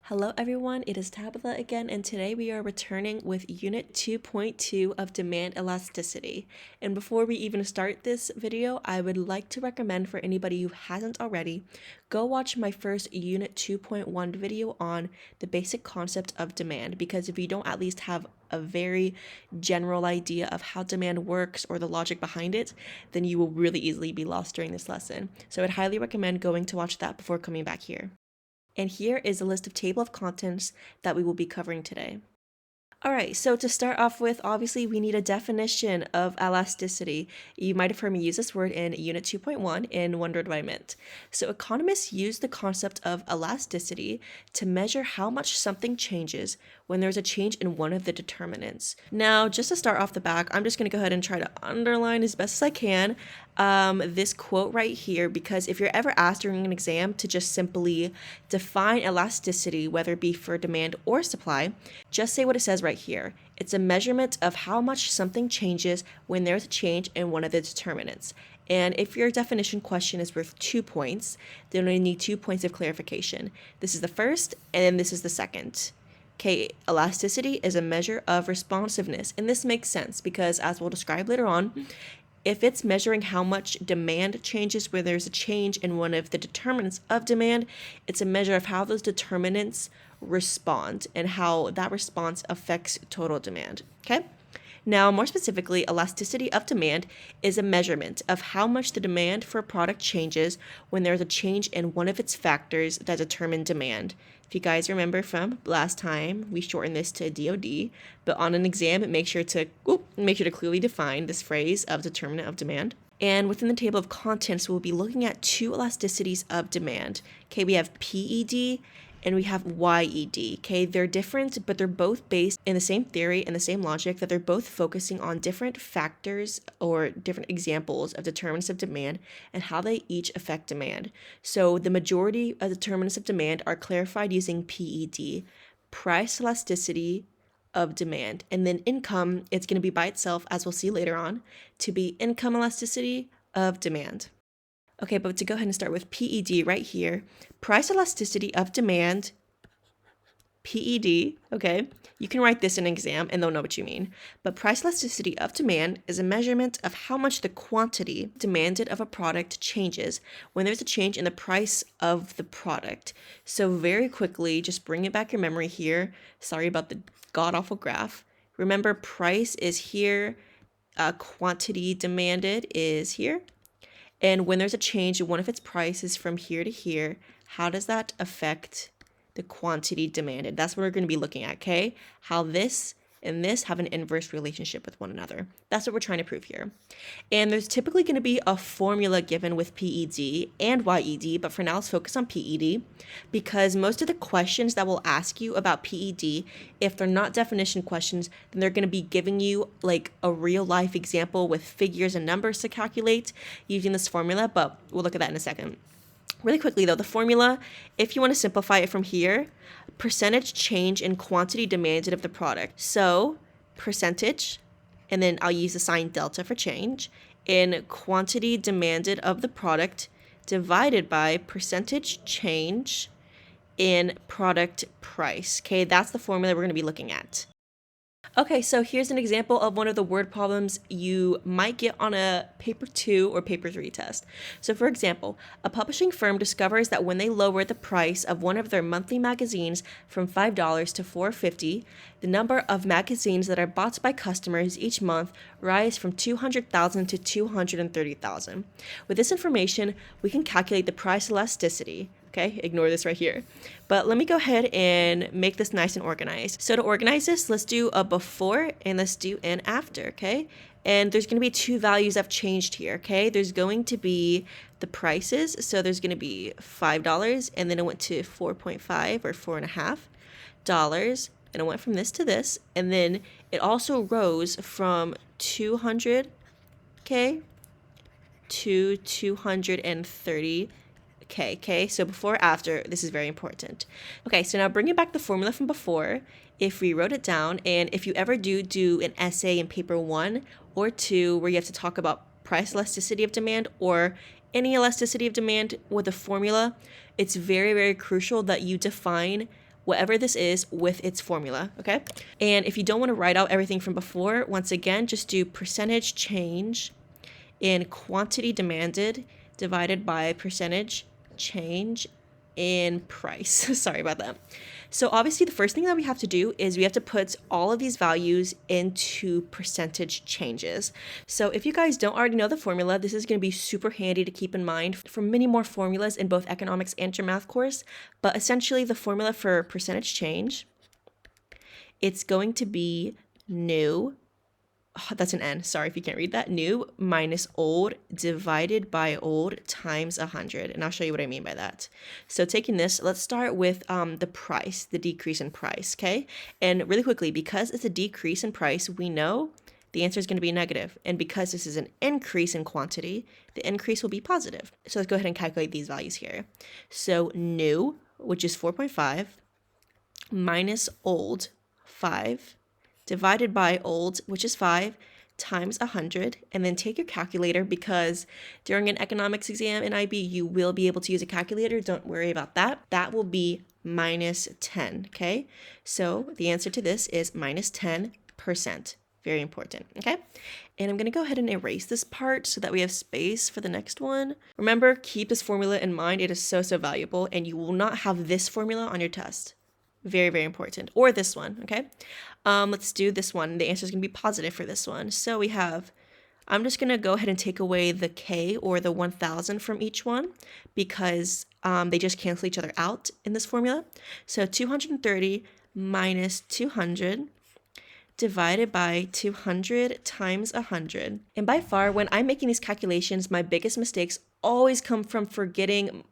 Hello everyone, it is Tabitha again, and today we are returning with Unit 2.2 of Demand Elasticity. And before we even start this video, I would like to recommend for anybody who hasn't already, go watch my first Unit 2.1 video on the basic concept of demand, because if you don't at least have a very general idea of how demand works or the logic behind it, then you will really easily be lost during this lesson. So I'd highly recommend going to watch that before coming back here. And here is a list of table of contents that we will be covering today. All right, so to start off with, obviously we need a definition of elasticity. You might have heard me use this word in Unit 2.1 and wondered what I meant. So economists use the concept of elasticity to measure how much something changes when there's a change in one of the determinants. Now, just to start off the back, I'm just going to go ahead and try to underline as best as I can this quote right here, because if you're ever asked during an exam to just simply define elasticity, whether it be for demand or supply, just say what it says right here. It's a measurement of how much something changes when there's a change in one of the determinants. And if your definition question is worth 2 points, then we need 2 points of clarification. This is the first, and then this is the second. Okay, elasticity is a measure of responsiveness, and this makes sense because, as we'll describe later on, if it's measuring how much demand changes where there's a change in one of the determinants of demand, it's a measure of how those determinants respond and how that response affects total demand. Okay? Now, more specifically, elasticity of demand is a measurement of how much the demand for a product changes when there's a change in one of its factors that determine demand. If you guys remember from last time, we shortened this to DOD, but on an exam, make sure to clearly define this phrase of determinant of demand. And within the table of contents, we'll be looking at two elasticities of demand. Okay, we have PED and we have YED. Okay, they're different, but they're both based in the same theory and the same logic, that they're both focusing on different factors or different examples of determinants of demand and how they each affect demand. So the majority of determinants of demand are clarified using PED, price elasticity of demand. And then income, it's going to be by itself, as we'll see later on, to be income elasticity of demand. Okay, but to go ahead and start with PED right here, price elasticity of demand, PED, okay? You can write this in an exam and they'll know what you mean. But price elasticity of demand is a measurement of how much the quantity demanded of a product changes when there's a change in the price of the product. So very quickly, just bring it back your memory here. Sorry about the god-awful graph. Remember, price is here, quantity demanded is here. And when there's a change in one of its prices from here to here, how does that affect the quantity demanded? That's what we're going to be looking at, okay? How this and this have an inverse relationship with one another. That's what we're trying to prove here. And there's typically going to be a formula given with PED and YED, but for now, let's focus on PED, because most of the questions that will ask you about PED, if they're not definition questions, then they're going to be giving you like a real life example with figures and numbers to calculate using this formula, but we'll look at that in a second. Really quickly though, the formula, if you want to simplify it from here, percentage change in quantity demanded of the product. So percentage, and then I'll use the sign delta for change, in quantity demanded of the product divided by percentage change in product price. Okay, that's the formula we're going to be looking at. Okay, so here's an example of one of the word problems you might get on a paper 2 or paper 3 test. So for example, a publishing firm discovers that when they lower the price of one of their monthly magazines from $5 to $4.50, the number of magazines that are bought by customers each month rise from 200,000 to 230,000. With this information, we can calculate the price elasticity. Okay, ignore this right here. But let me go ahead and make this nice and organized. So to organize this, let's do a before and let's do an after, okay? And there's going to be two values I've changed here, okay? There's going to be the prices. So there's going to be $5, and then it went to 4.5 or $4.50, and it went from this to this. And then it also rose from 200, okay, to 230. Okay, so before, after, this is very important. Okay, so now bringing back the formula from before, if we wrote it down, and if you ever do an essay in paper 1 or 2 where you have to talk about price elasticity of demand or any elasticity of demand with a formula, it's very, very crucial that you define whatever this is with its formula, okay? And if you don't want to write out everything from before, once again, just do percentage change in quantity demanded divided by percentage change in price. Sorry about that. So obviously the first thing that we have to do is we have to put all of these values into percentage changes. So if you guys don't already know the formula, this is going to be super handy to keep in mind for many more formulas in both economics and your math course. But essentially the formula for percentage change, it's going to be new, that's an N, sorry if you can't read that, new minus old divided by old times 100. And I'll show you what I mean by that. So taking this, let's start with the price, the decrease in price, okay? And really quickly, because it's a decrease in price, we know the answer is going to be negative. And because this is an increase in quantity, the increase will be positive. So let's go ahead and calculate these values here. So new, which is 4.5, minus old, 5, divided by old, which is 5, times 100, and then take your calculator, because during an economics exam in IB, you will be able to use a calculator. Don't worry about that. That will be minus 10, okay? So the answer to this is minus 10%. Very important, okay? And I'm gonna go ahead and erase this part so that we have space for the next one. Remember, keep this formula in mind. It is so valuable, and you will not have this formula on your test. Very, very important. Or this one, okay? Let's do this one. The answer is going to be positive for this one. So we have, I'm just going to go ahead and take away the K or the 1,000 from each one, because they just cancel each other out in this formula. So 230 minus 200 divided by 200 times 100. And by far, when I'm making these calculations, my biggest mistakes always come from forgetting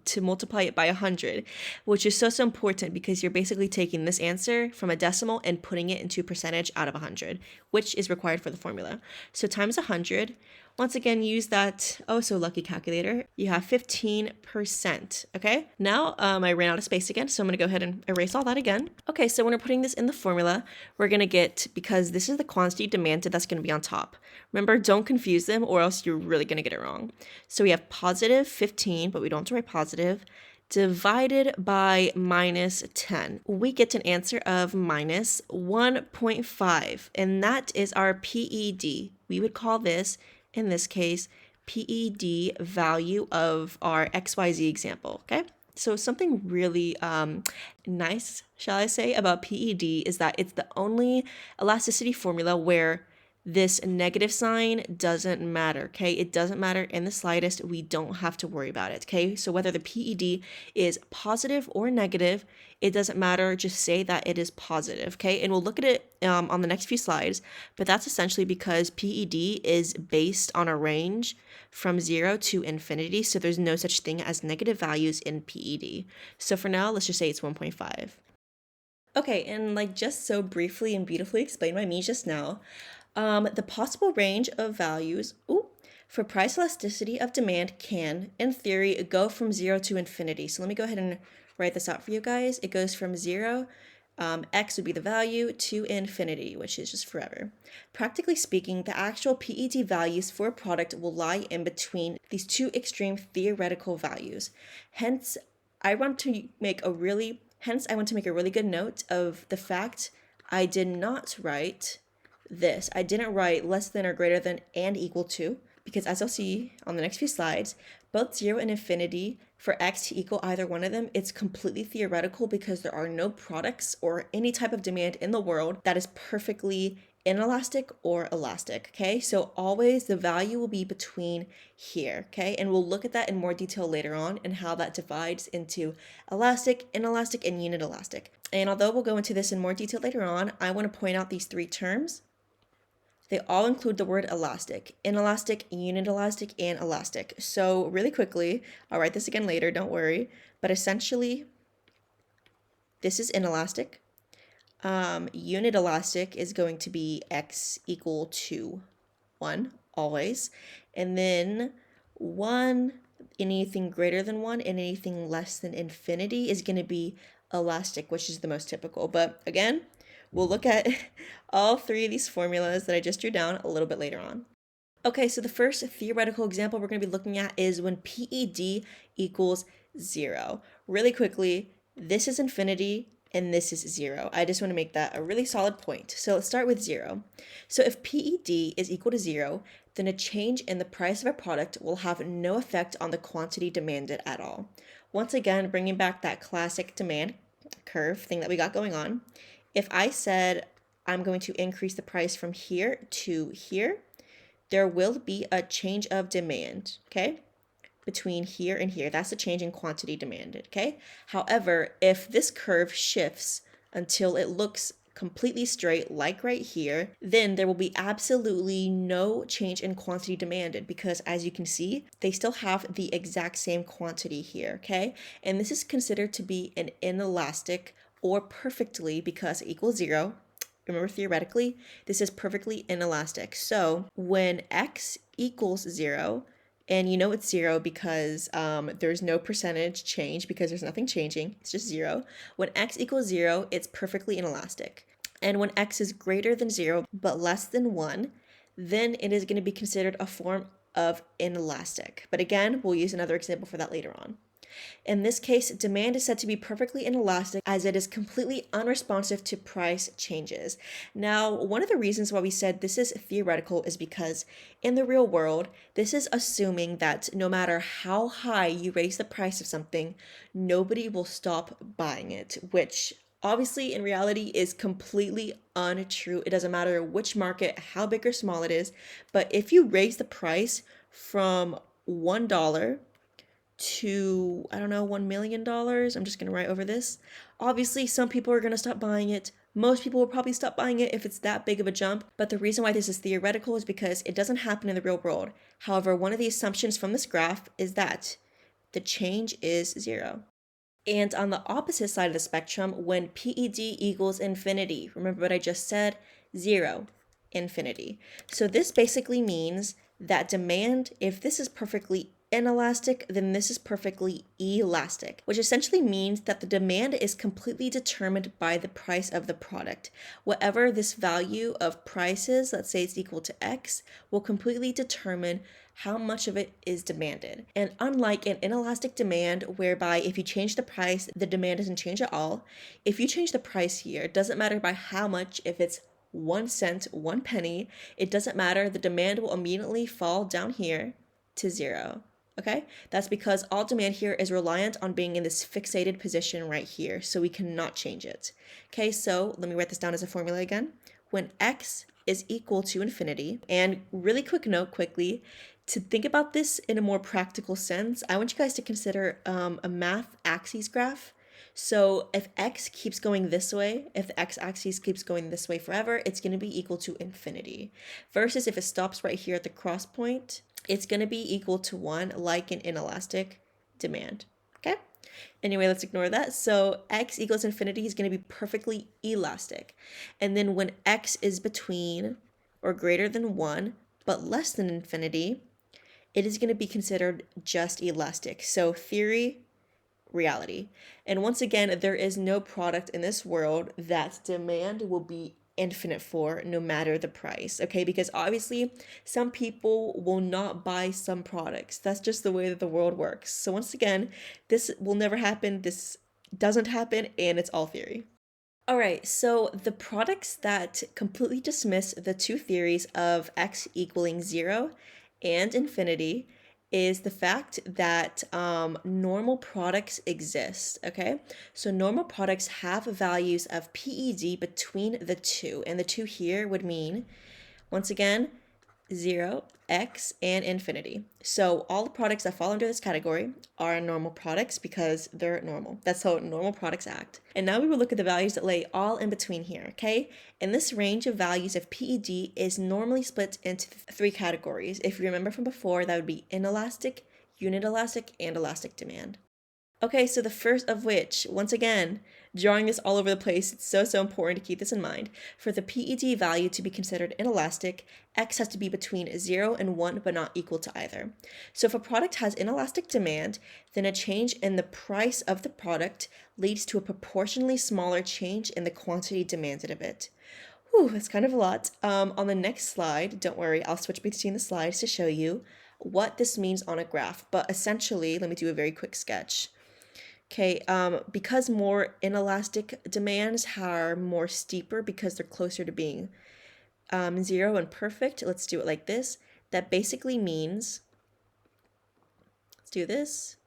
to multiply it by 100, which is so important, because you're basically taking this answer from a decimal and putting it into percentage out of 100, which is required for the formula. So times 100, once again, use that oh so lucky calculator. You have 15%, okay? Now I ran out of space again, so I'm gonna go ahead and erase all that again. Okay, so when we're putting this in the formula, we're gonna get, because this is the quantity demanded, that's gonna be on top. Remember, don't confuse them or else you're really gonna get it wrong. So we have positive 15, but we don't have to write positive, divided by minus 10. We get an answer of minus 1.5, and that is our PED. We would call this, in this case, PED value of our XYZ example, okay? So something really nice, shall I say, about PED is that it's the only elasticity formula where this negative sign doesn't matter, okay? It doesn't matter in the slightest. We don't have to worry about it, okay? So whether the PED is positive or negative, it doesn't matter. Just say that it is positive, okay? And we'll look at it on the next few slides, but that's essentially because PED is based on a range from 0 to infinity, so there's no such thing as negative values in PED. So for now, let's just say it's 1.5. Okay, and like just so briefly and beautifully explained by me just now, the possible range of values for price elasticity of demand can, in theory, go from 0 to infinity. So let me go ahead and write this out for you guys. It goes from 0, x would be the value, to infinity, which is just forever. Practically speaking, the actual PED values for a product will lie in between these two extreme theoretical values. Hence, I want to make a really good note of the fact I did not write this. I didn't write less than or greater than and equal to, because as you'll see on the next few slides, both 0 and infinity, for x to equal either one of them, it's completely theoretical, because there are no products or any type of demand in the world that is perfectly inelastic or elastic, okay? So always the value will be between here, okay? And we'll look at that in more detail later on and how that divides into elastic, inelastic, and unit elastic. And although we'll go into this in more detail later on, I want to point out these three terms. They all include the word elastic: inelastic, unit elastic, and elastic. So really quickly, I'll write this again later, don't worry, but essentially, this is inelastic. Unit elastic is going to be x equal to 1, always. And then 1, anything greater than 1, and anything less than infinity is going to be elastic, which is the most typical. But again, we'll look at all three of these formulas that I just drew down a little bit later on. Okay, so the first theoretical example we're going to be looking at is when PED equals 0. Really quickly, this is infinity, and this is 0. I just want to make that a really solid point. So let's start with 0. So if PED is equal to 0, then a change in the price of a product will have no effect on the quantity demanded at all. Once again, bringing back that classic demand curve thing that we got going on. If I said I'm going to increase the price from here to here, there will be a change of demand, okay? Between here and here. That's the change in quantity demanded, okay? However, if this curve shifts until it looks completely straight, like right here, then there will be absolutely no change in quantity demanded because as you can see, they still have the exact same quantity here, okay? And this is considered to be an inelastic or perfectly because it equals 0. Remember, theoretically, this is perfectly inelastic. So when x equals 0, and you know it's 0 because there's no percentage change because there's nothing changing. It's just 0. When x equals 0, it's perfectly inelastic. And when x is greater than 0 but less than 1, then it is going to be considered a form of inelastic. But again, we'll use another example for that later on. In this case, demand is said to be perfectly inelastic as it is completely unresponsive to price changes. Now, one of the reasons why we said this is theoretical is because in the real world, this is assuming that no matter how high you raise the price of something, nobody will stop buying it, which obviously in reality is completely untrue. It doesn't matter which market, how big or small it is, but if you raise the price from $1 to, I don't know, $1 million. I'm just going to write over this. Obviously, some people are going to stop buying it. Most people will probably stop buying it if it's that big of a jump. But the reason why this is theoretical is because it doesn't happen in the real world. However, one of the assumptions from this graph is that the change is 0. And on the opposite side of the spectrum, when PED equals infinity, remember what I just said? 0, infinity. So this basically means that demand, if this is perfectly inelastic, then this is perfectly elastic, which essentially means that the demand is completely determined by the price of the product. Whatever this value of price is, let's say it's equal to X, will completely determine how much of it is demanded. And unlike an inelastic demand, whereby if you change the price, the demand doesn't change at all, if you change the price here, it doesn't matter by how much, if it's 1 cent, 1 penny, it doesn't matter, the demand will immediately fall down here to 0. Okay, that's because all demand here is reliant on being in this fixated position right here, so we cannot change it. Okay, so let me write this down as a formula again. When x is equal to infinity, and really quick note quickly, to think about this in a more practical sense, I want you guys to consider a math axis graph. So if x keeps going this way, if the x-axis keeps going this way forever, it's going to be equal to infinity. Versus if it stops right here at the cross point, it's going to be equal to 1, like an inelastic demand. Okay? Anyway, let's ignore that. So x equals infinity is going to be perfectly elastic. And then when x is between or greater than 1, but less than infinity, it is going to be considered just elastic. So theory, reality. And once again, there is no product in this world that demand will be infinite for no matter the price, okay? Because obviously some people will not buy some products. That's just the way that the world works. So once again, this will never happen. This doesn't happen, and it's all theory. All right, so the products that completely dismiss the two theories of x equaling 0 and infinity is the fact that normal products exist, okay? So normal products have values of PED between the two, and the two here would mean, once again, 0, x, and infinity. So all the products that fall under this category are normal products because they're normal. That's how normal products act. And now we will look at the values that lay all in between here, okay? And this range of values of PED is normally split into 3 categories. If you remember from before, that would be inelastic, unit elastic, and elastic demand. Okay, so the first of which, once again, drawing this all over the place, it's so important to keep this in mind. For the PED value to be considered inelastic, x has to be between 0 and 1, but not equal to either. So if a product has inelastic demand, then a change in the price of the product leads to a proportionally smaller change in the quantity demanded of it. Whew, that's kind of a lot. On the next slide, don't worry, I'll switch between the slides to show you what this means on a graph. But essentially, let me do a very quick sketch. Okay, because more inelastic demands are more steeper because they're closer to being zero and perfect. Let's do it like this. That basically means, let's do this.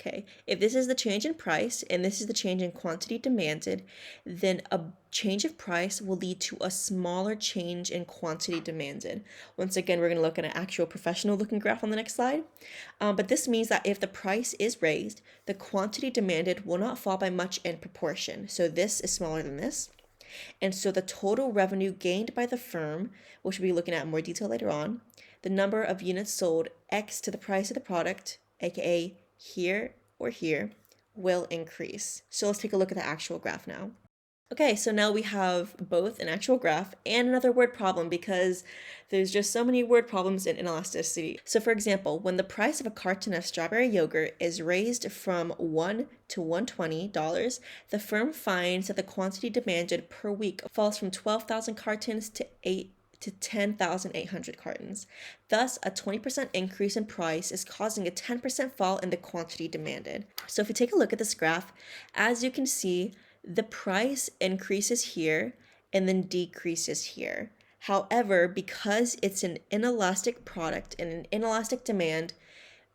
Okay, if this is the change in price and this is the change in quantity demanded, then a change of price will lead to a smaller change in quantity demanded. Once again, we're going to look at an actual professional looking graph on the next slide. But this means that if the price is raised, the quantity demanded will not fall by much in proportion. So this is smaller than this. And so the total revenue gained by the firm, which we'll be looking at in more detail later on, the number of units sold X to the price of the product, aka here or here, will increase. So let's take a look at the actual graph now. Okay, so now we have both an actual graph and another word problem because there's just so many word problems in inelasticity. So for example, when the price of a carton of strawberry yogurt is raised from $1 to $120, the firm finds that the quantity demanded per week falls from 12,000 cartons to 10,800 cartons. Thus, a 20% increase in price is causing a 10% fall in the quantity demanded. So if you take a look at this graph, as you can see, the price increases here and then decreases here. However, because it's an inelastic product and an inelastic demand,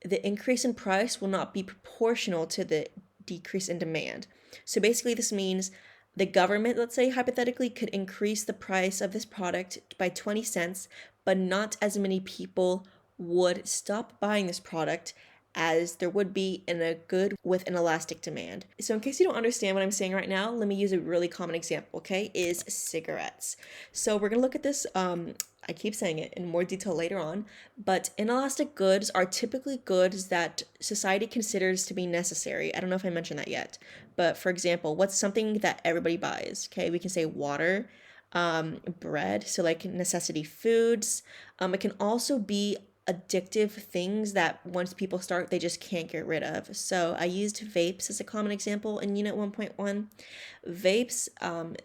the increase in price will not be proportional to the decrease in demand. So basically this means the government, let's say hypothetically, could increase the price of this product by 20 cents, but not as many people would stop buying this product as there would be in a good with an elastic demand. So in case you don't understand what I'm saying right now, let me use a really common example, okay, is cigarettes. So we're gonna look at this, I keep saying it in more detail later on, but inelastic goods are typically goods that society considers to be necessary. I don't know if I mentioned that yet, but for example, what's something that everybody buys? Okay, we can say water, bread, so like necessity foods. It can also be addictive things that once people start, they just can't get rid of. So I used vapes as a common example in Unit 1.1. Vapes,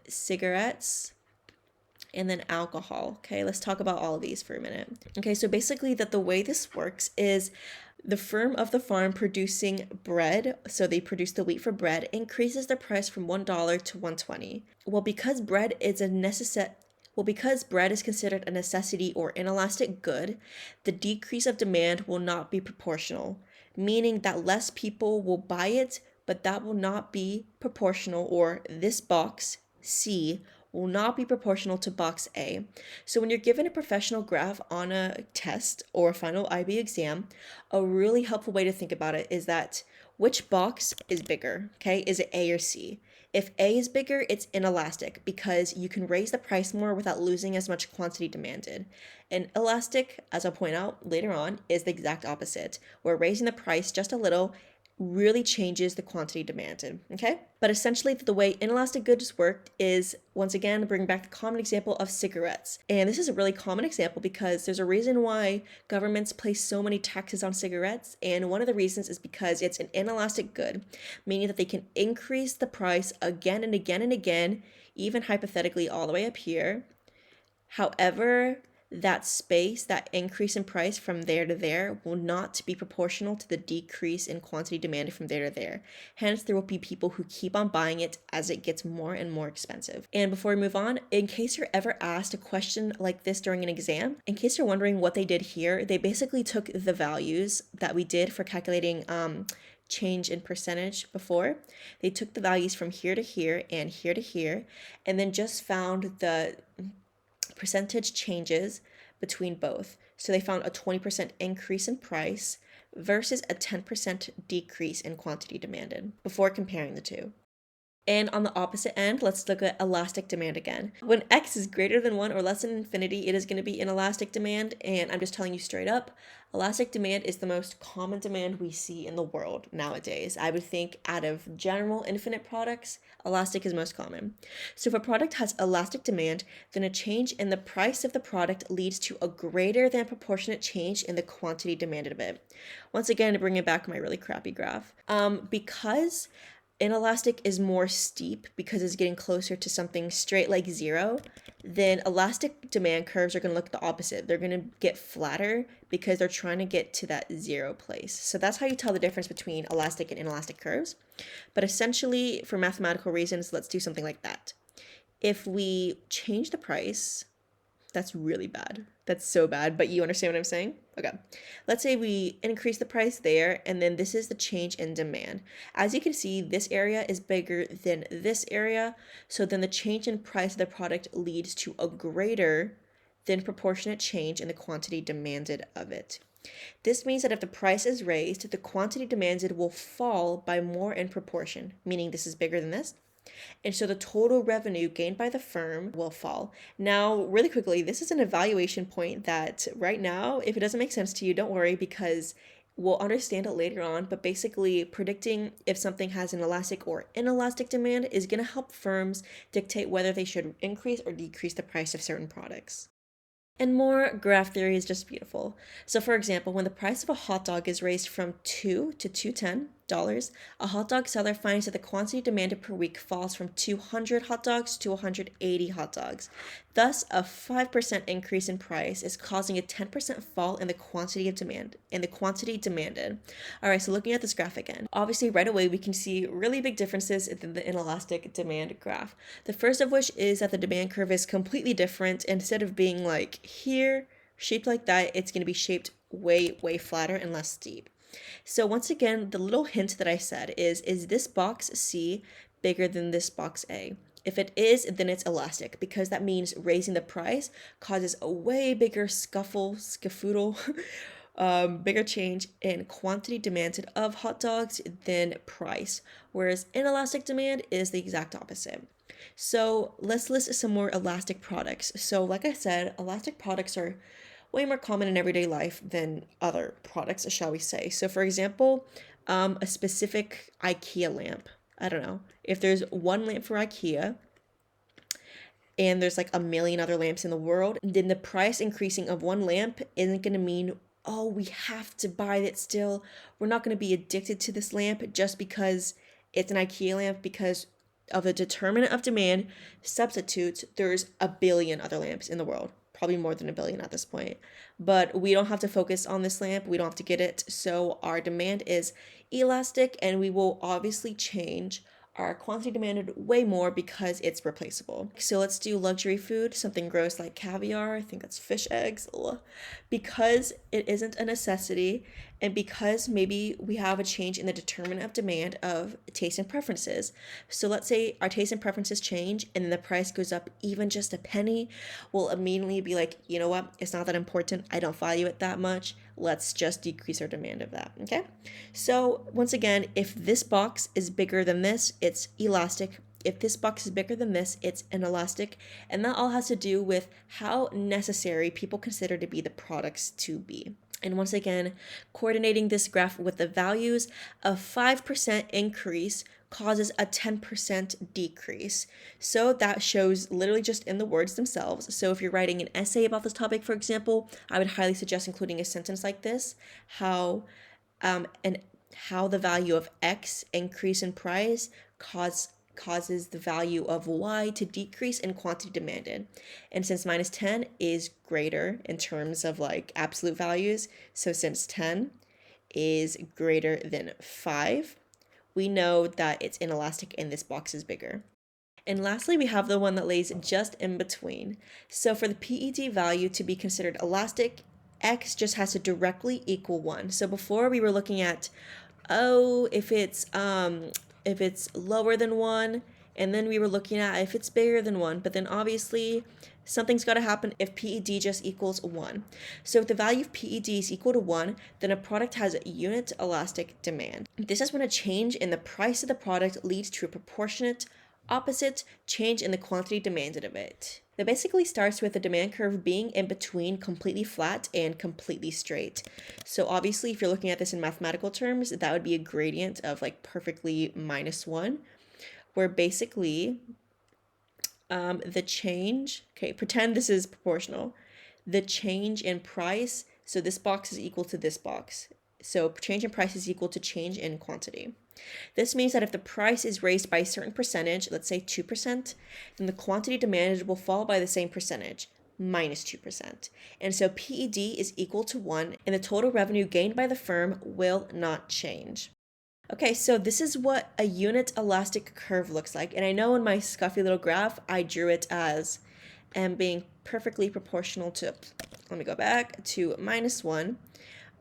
cigarettes, and then alcohol. Okay, let's talk about all of these for a minute. Okay, so basically that the way this works is the firm of the farm producing bread, so they produce the wheat for bread, increases the price from $1 to $1.20. Well, because bread is considered a necessity or inelastic good, the decrease of demand will not be proportional, meaning that less people will buy it, but that will not be proportional, or this box, C, will not be proportional to box A. So when you're given a professional graph on a test or a final IB exam, a really helpful way to think about it is that which box is bigger, okay? Is it A or C? If A is bigger, it's inelastic because you can raise the price more without losing as much quantity demanded. And elastic, as I'll point out later on, is the exact opposite, where raising the price just a little really changes the quantity demanded, okay? But essentially the way inelastic goods work is, once again, bring back the common example of cigarettes. And this is a really common example because there's a reason why governments place so many taxes on cigarettes, and one of the reasons is because it's an inelastic good, meaning that they can increase the price again and again and again, even hypothetically all the way up here. However, that space, that increase in price from there to there will not be proportional to the decrease in quantity demanded from there to there. Hence, there will be people who keep on buying it as it gets more and more expensive. And before we move on, in case you're ever asked a question like this during an exam, in case you're wondering what they did here, they basically took the values that we did for calculating change in percentage before. They took the values from here to here and here to here, and then just found the percentage changes between both. So they found a 20% increase in price versus a 10% decrease in quantity demanded before comparing the two. And on the opposite end, let's look at elastic demand again. When X is greater than 1 or less than infinity, it is going to be inelastic demand. And I'm just telling you straight up, elastic demand is the most common demand we see in the world nowadays. I would think out of general infinite products, elastic is most common. So if a product has elastic demand, then a change in the price of the product leads to a greater than proportionate change in the quantity demanded of it. Once again, to bring it back to my really crappy graph, because Inelastic is more steep because it's getting closer to something straight like zero, then elastic demand curves are going to look the opposite. They're going to get flatter because they're trying to get to that zero place. So that's how you tell the difference between elastic and inelastic curves. But essentially, for mathematical reasons, let's do something like that. If we change the price, that's really bad. That's so bad, but you understand what I'm saying? Okay. Let's say we increase the price there, and then this is the change in demand. As you can see, this area is bigger than this area, so then the change in price of the product leads to a greater than proportionate change in the quantity demanded of it. This means that if the price is raised, the quantity demanded will fall by more in proportion, meaning this is bigger than this. And so the total revenue gained by the firm will fall. Now, really quickly, this is an evaluation point that right now, if it doesn't make sense to you, don't worry, because we'll understand it later on. But basically, predicting if something has an elastic or inelastic demand is going to help firms dictate whether they should increase or decrease the price of certain products. And more graph theory is just beautiful. So for example, when the price of a hot dog is raised from $2 to $210, a hot dog seller finds that the quantity demanded per week falls from 200 hot dogs to 180 hot dogs. Thus, a 5% increase in price is causing a 10% fall in the quantity demanded. All right, so looking at this graph again, obviously right away we can see really big differences in the inelastic demand graph. The first of which is that the demand curve is completely different. Instead of being like here, shaped like that, it's going to be shaped way flatter and less steep. So once again, the little hint that I said is this box C bigger than this box A? If it is, then it's elastic, because that means raising the price causes a way bigger skefoodle, bigger change in quantity demanded of hot dogs than price, whereas inelastic demand is the exact opposite. So let's list some more elastic products. So like I said, elastic products are way more common in everyday life than other products, shall we say. So for example, a specific IKEA lamp. I don't know. If there's one lamp for IKEA and there's like a million other lamps in the world, then the price increasing of one lamp isn't going to mean, oh, we have to buy it still. We're not going to be addicted to this lamp just because it's an IKEA lamp, because of the determinant of demand substitutes, there's a billion other lamps in the world. Probably more than a billion at this point. But we don't have to focus on this lamp. We don't have to get it. So our demand is elastic, and we will obviously change our quantity demanded way more because it's replaceable. So let's do luxury food, something gross like caviar. I think that's fish eggs. Ugh. Because it isn't a necessity, and because maybe we have a change in the determinant of demand of taste and preferences. So let's say our taste and preferences change and then the price goes up even just a penny, we'll immediately be like, you know what? It's not that important. I don't value it that much. Let's just decrease our demand of that, okay? So once again, if this box is bigger than this, it's elastic. If this box is bigger than this, it's inelastic. And that all has to do with how necessary people consider to be the products to be. And once again, coordinating this graph with the values, a 5% increase causes a 10% decrease. So that shows literally just in the words themselves. So if you're writing an essay about this topic, for example, I would highly suggest including a sentence like this: how the value of X increase in price causes the value of Y to decrease in quantity demanded. And since minus 10 is greater in terms of like absolute values, so since 10 is greater than 5, we know that it's inelastic and this box is bigger. And lastly, we have the one that lays just in between. So for the PED value to be considered elastic, X just has to directly equal 1. So before we were looking at, if it's lower than 1, and then we were looking at if it's bigger than 1, but then obviously something's got to happen if PED just equals 1. So if the value of PED is equal to 1, then a product has unit elastic demand. This is when a change in the price of the product leads to a proportionate opposite change in the quantity demanded of it. That basically starts with the demand curve being in between completely flat and completely straight. So obviously, if you're looking at this in mathematical terms, that would be a gradient of like perfectly -1, where basically the change, okay, pretend this is proportional. The change in price, so this box is equal to this box. So change in price is equal to change in quantity. This means that if the price is raised by a certain percentage, let's say 2%, then the quantity demanded will fall by the same percentage, minus 2%. And so PED is equal to 1, and the total revenue gained by the firm will not change. Okay, so this is what a unit elastic curve looks like. And I know in my scuffy little graph, I drew it as m being perfectly proportional to, let me go back, to -1,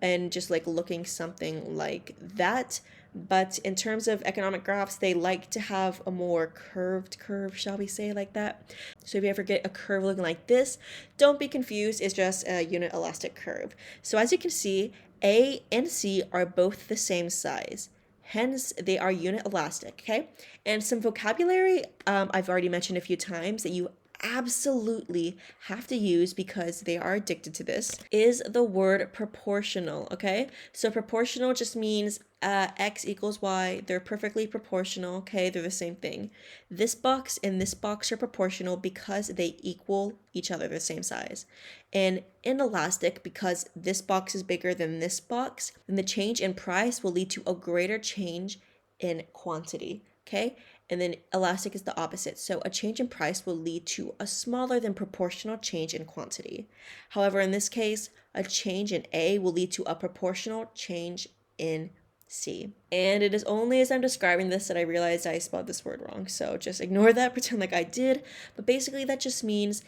and just like looking something like that. But in terms of economic graphs, they like to have a more curved curve, shall we say, like that. So if you ever get a curve looking like this, don't be confused, it's just a unit elastic curve. So as you can see, A and C are both the same size. Hence, they are unit elastic, okay? And some vocabulary I've already mentioned a few times that you absolutely have to use because they are addicted to this is the word proportional, okay? So proportional just means x equals y. They're perfectly proportional, okay? They're the same thing. This box and this box are proportional because they equal each other, the same size. And inelastic, because this box is bigger than this box, then the change in price will lead to a greater change in quantity, okay? And then elastic is the opposite. So a change in price will lead to a smaller than proportional change in quantity. However, in this case, a change in A will lead to a proportional change in C. And it is only as I'm describing this that I realized I spelled this word wrong. So just ignore that, pretend like I did. But basically that just means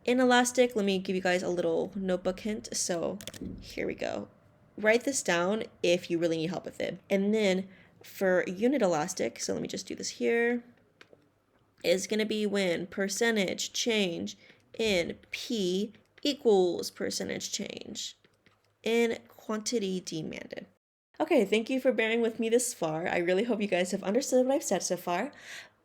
inelastic. Let me give you guys a little notebook hint. So here we go. Write this down if you really need help with it. And then for unit elastic, so let me just do this here, is going to be when percentage change in P equals percentage change in quantity demanded. Okay, thank you for bearing with me this far. I really hope you guys have understood what I've said so far.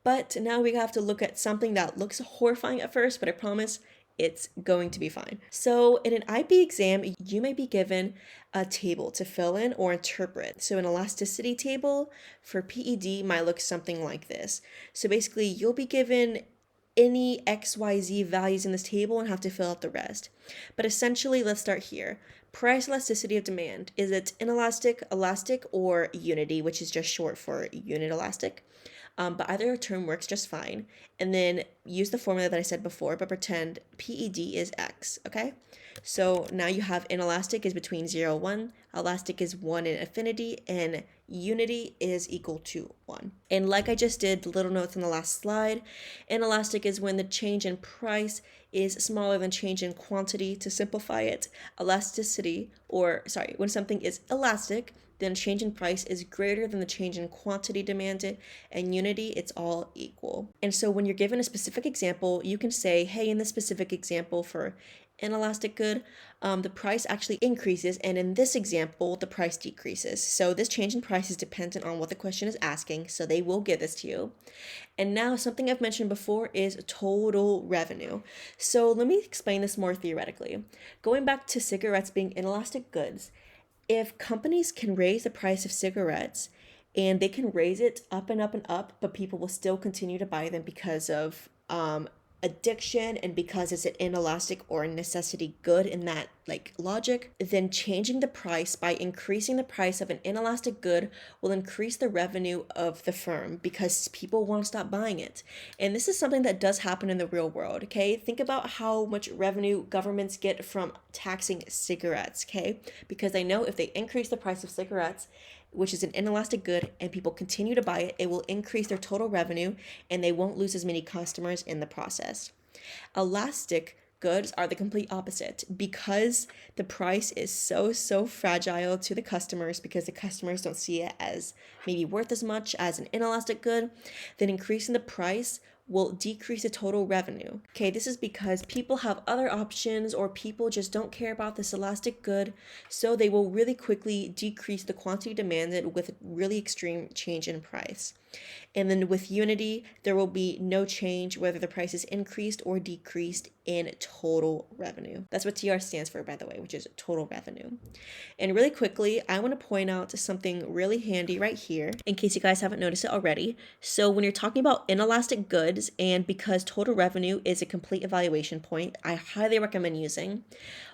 But now we have to look at something that looks horrifying at first, but I promise it's going to be fine. So in an IB exam, you may be given a table to fill in or interpret. So an elasticity table for PED might look something like this. So basically you'll be given any XYZ values in this table and have to fill out the rest. But essentially, let's start here. Price elasticity of demand. Is it inelastic, elastic, or unity, which is just short for unit elastic? But either term works just fine. And then use the formula that I said before, but pretend PED is X, okay? So now you have inelastic is between 0 and 1, elastic is 1 in affinity, and unity is equal to 1. And like I just did, the little notes on the last slide, inelastic is when the change in price is smaller than change in quantity. To simplify it, when something is elastic, then change in price is greater than the change in quantity demanded, and unity, it's all equal. And so when you're given a specific example, you can say, hey, in this specific example for inelastic good, the price actually increases, and in this example, the price decreases. So this change in price is dependent on what the question is asking, so they will give this to you. And now something I've mentioned before is total revenue. So let me explain this more theoretically. Going back to cigarettes being inelastic goods, if companies can raise the price of cigarettes and they can raise it up and up and up, but people will still continue to buy them because of addiction and because it's an inelastic or a necessity good in that like logic, then changing the price by increasing the price of an inelastic good will increase the revenue of the firm because people won't stop buying it. And this is something that does happen in the real world, okay? Think about how much revenue governments get from taxing cigarettes, okay? Because they know if they increase the price of cigarettes, which is an inelastic good, and people continue to buy it, it will increase their total revenue and they won't lose as many customers in the process. Elastic goods are the complete opposite because the price is so fragile to the customers because the customers don't see it as maybe worth as much as an inelastic good. Then increasing the price will decrease the total revenue. Okay, this is because people have other options or people just don't care about this elastic good, so they will really quickly decrease the quantity demanded with really extreme change in price. And then with unity, there will be no change whether the price is increased or decreased in total revenue. That's what TR stands for, by the way, which is total revenue. And really quickly, I want to point out something really handy right here, in case you guys haven't noticed it already. So when you're talking about inelastic goods, and because total revenue is a complete evaluation point, I highly recommend using,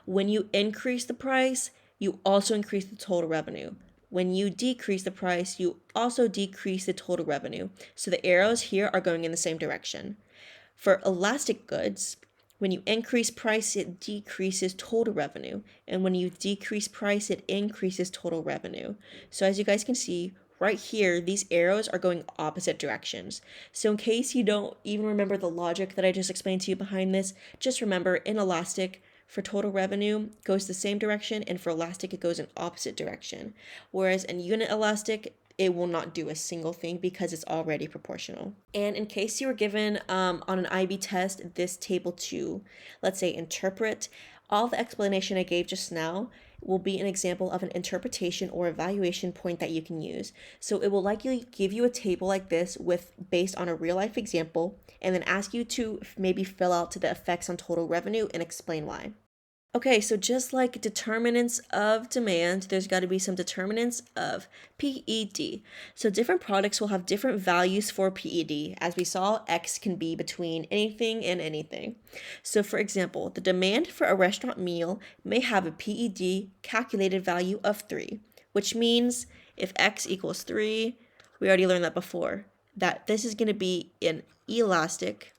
when you increase the price, you also increase the total revenue. when you decrease the price, you also decrease the total revenue. So the arrows here are going in the same direction. For elastic goods, when you increase price, it decreases total revenue. And when you decrease price, it increases total revenue. So as you guys can see, right here, these arrows are going opposite directions. So in case you don't even remember the logic that I just explained to you behind this, just remember inelastic for total revenue goes the same direction, and for elastic, it goes in opposite direction. Whereas in unit elastic, it will not do a single thing because it's already proportional. And in case you were given on an IB test this table to, let's say, interpret, all the explanation I gave just now will be an example of an interpretation or evaluation point that you can use. So it will likely give you a table like this with based on a real life example, and then ask you to maybe fill out the effects on total revenue and explain why. Okay, so just like determinants of demand, there's got to be some determinants of PED. So different products will have different values for PED. As we saw, X can be between anything and anything. So for example, the demand for a restaurant meal may have a PED calculated value of 3, which means if X equals 3, we already learned that before, that this is going to be an elastic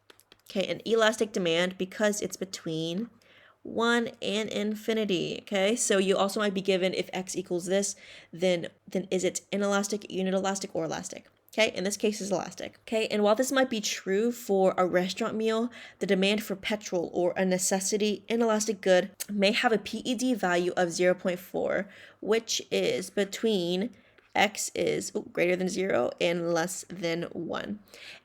demand because it's between 1 and infinity. Okay, so you also might be given if X equals this, then is it inelastic, unit elastic, or elastic? Okay, in this case is elastic. Okay, and while this might be true for a restaurant meal, the demand for petrol or a necessity inelastic good may have a PED value of 0.4, which is between X is greater than 0 and less than 1.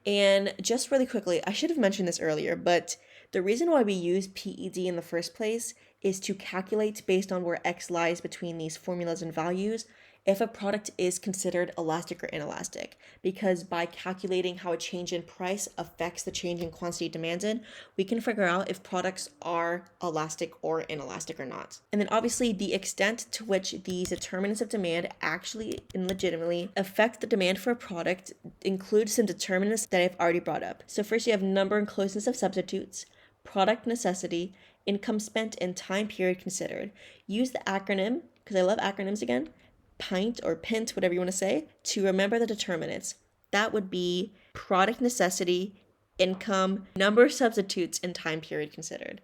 And just really quickly, I should have mentioned this earlier, but the reason why we use PED in the first place is to calculate based on where X lies between these formulas and values if a product is considered elastic or inelastic, because by calculating how a change in price affects the change in quantity demanded, we can figure out if products are elastic or inelastic or not. And then obviously the extent to which these determinants of demand actually and legitimately affect the demand for a product includes some determinants that I've already brought up. So first you have number and closeness of substitutes, product necessity, income spent, and time period considered. Use the acronym, because I love acronyms again, PINT or PINT, whatever you want to say, to remember the determinants. That would be product necessity, income, number of substitutes, and time period considered.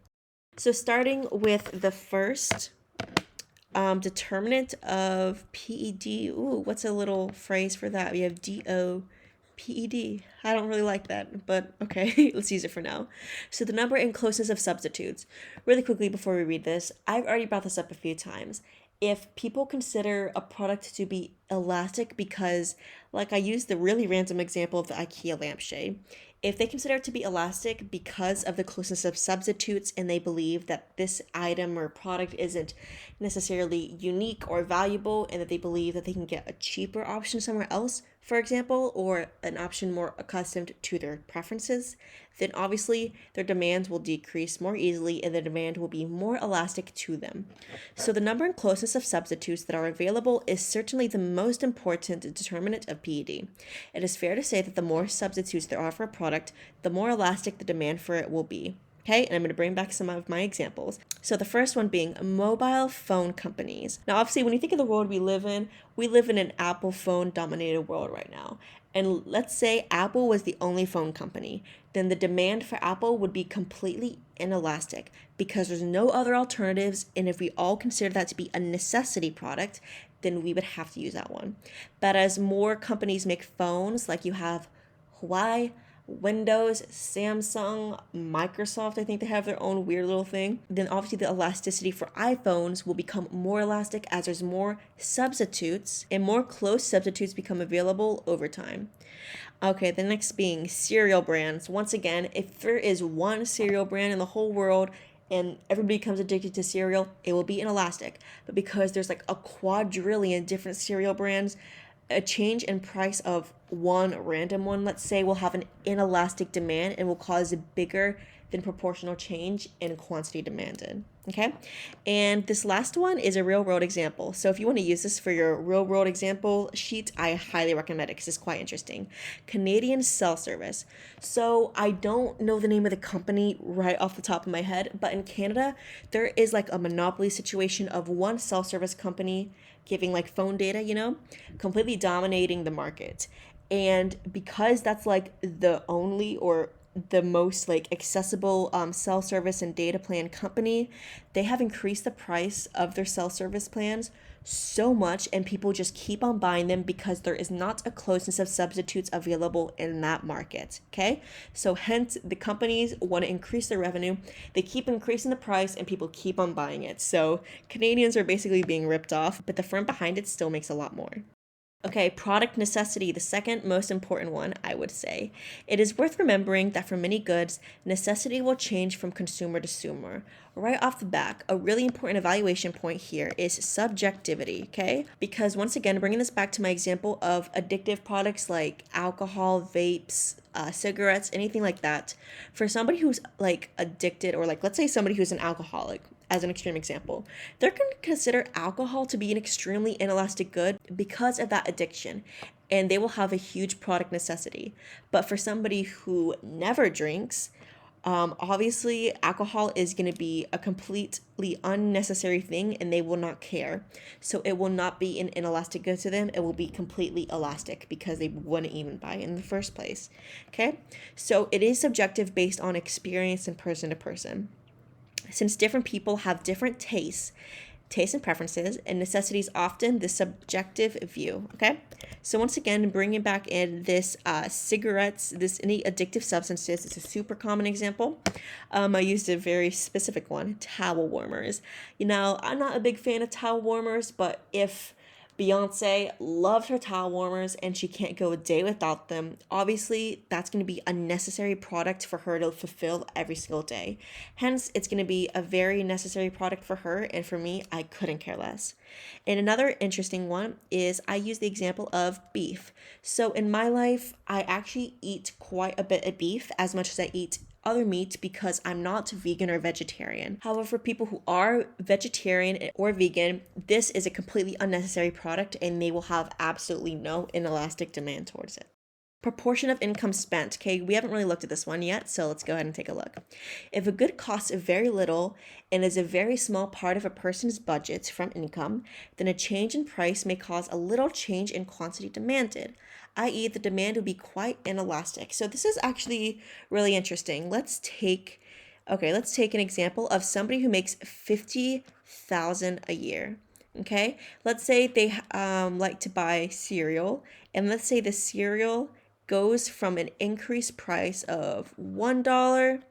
So starting with the first determinant of PED. Ooh, what's a little phrase for that? We have DOPED. I don't really like that, but okay, let's use it for now. So the number and closeness of substitutes. Really quickly before we read this, I've already brought this up a few times. If people consider a product to be elastic because, like I used the really random example of the IKEA lampshade, if they consider it to be elastic because of the closeness of substitutes and they believe that this item or product isn't necessarily unique or valuable and that they believe that they can get a cheaper option somewhere else, for example, or an option more accustomed to their preferences, then obviously their demands will decrease more easily and the demand will be more elastic to them. So the number and closeness of substitutes that are available is certainly the most important determinant of PED. It is fair to say that the more substitutes there are for a product, the more elastic the demand for it will be. Okay, and I'm going to bring back some of my examples. So the first one being mobile phone companies. Now, obviously, when you think of the world we live in an Apple phone dominated world right now. And let's say Apple was the only phone company, then the demand for Apple would be completely inelastic because there's no other alternatives. And if we all consider that to be a necessity product, then we would have to use that one. But as more companies make phones, like you have Huawei, Windows, Samsung, Microsoft, I think they have their own weird little thing. Then obviously the elasticity for iPhones will become more elastic as there's more substitutes and more close substitutes become available over time. Okay, the next being cereal brands. Once again, if there is one cereal brand in the whole world and everybody becomes addicted to cereal, it will be inelastic. But because there's like a quadrillion different cereal brands, a change in price of one random one, let's say, will have an inelastic demand and will cause a bigger than proportional change in quantity demanded. Okay, and this last one is a real world example. So if you want to use this for your real world example sheet, I highly recommend it because it's quite interesting. Canadian cell service. So I don't know the name of the company right off the top of my head, but in Canada, there is like a monopoly situation of one cell service company giving like phone data, completely dominating the market. And because that's like the only or the most like accessible cell service and data plan company, they have increased the price of their cell service plans so much, and people just keep on buying them because there is not a closeness of substitutes available in that market. Okay, so hence the companies want to increase their revenue, they keep increasing the price, and people keep on buying it. So Canadians are basically being ripped off, but the firm behind it still makes a lot more. Okay, product necessity, the second most important one, I would say. It is worth remembering that for many goods, necessity will change from consumer to consumer. Right off the back, a really important evaluation point here is subjectivity, okay? Because once again, bringing this back to my example of addictive products like alcohol, vapes, cigarettes, anything like that, for somebody who's like addicted, or like let's say somebody who's an alcoholic, as an extreme example, they're going to consider alcohol to be an extremely inelastic good because of that addiction, and they will have a huge product necessity. But for somebody who never drinks, obviously alcohol is going to be a completely unnecessary thing, and they will not care. So it will not be an inelastic good to them. It will be completely elastic because they wouldn't even buy it in the first place. Okay, so it is subjective based on experience and person to person. Since different people have different tastes and preferences, and necessity is often the subjective view, okay? So once again, bringing back in this cigarettes, any addictive substances, it's a super common example. I used a very specific one, towel warmers. I'm not a big fan of towel warmers, but if Beyonce loves her towel warmers and she can't go a day without them, obviously that's going to be a necessary product for her to fulfill every single day. Hence, it's going to be a very necessary product for her, and for me, I couldn't care less. And another interesting one is I use the example of beef. So in my life, I actually eat quite a bit of beef, as much as I eat other meat, because I'm not vegan or vegetarian. However, for people who are vegetarian or vegan, this is a completely unnecessary product, and they will have absolutely no inelastic demand towards it. Proportion of income spent. Okay, we haven't really looked at this one yet, so let's go ahead and take a look. If a good costs very little and is a very small part of a person's budget from income, then a change in price may cause a little change in quantity demanded, i.e. the demand would be quite inelastic. So this is actually really interesting. Let's take an example of somebody who makes $50,000 a year. Okay, let's say they like to buy cereal, and let's say the cereal goes from an increased price of $1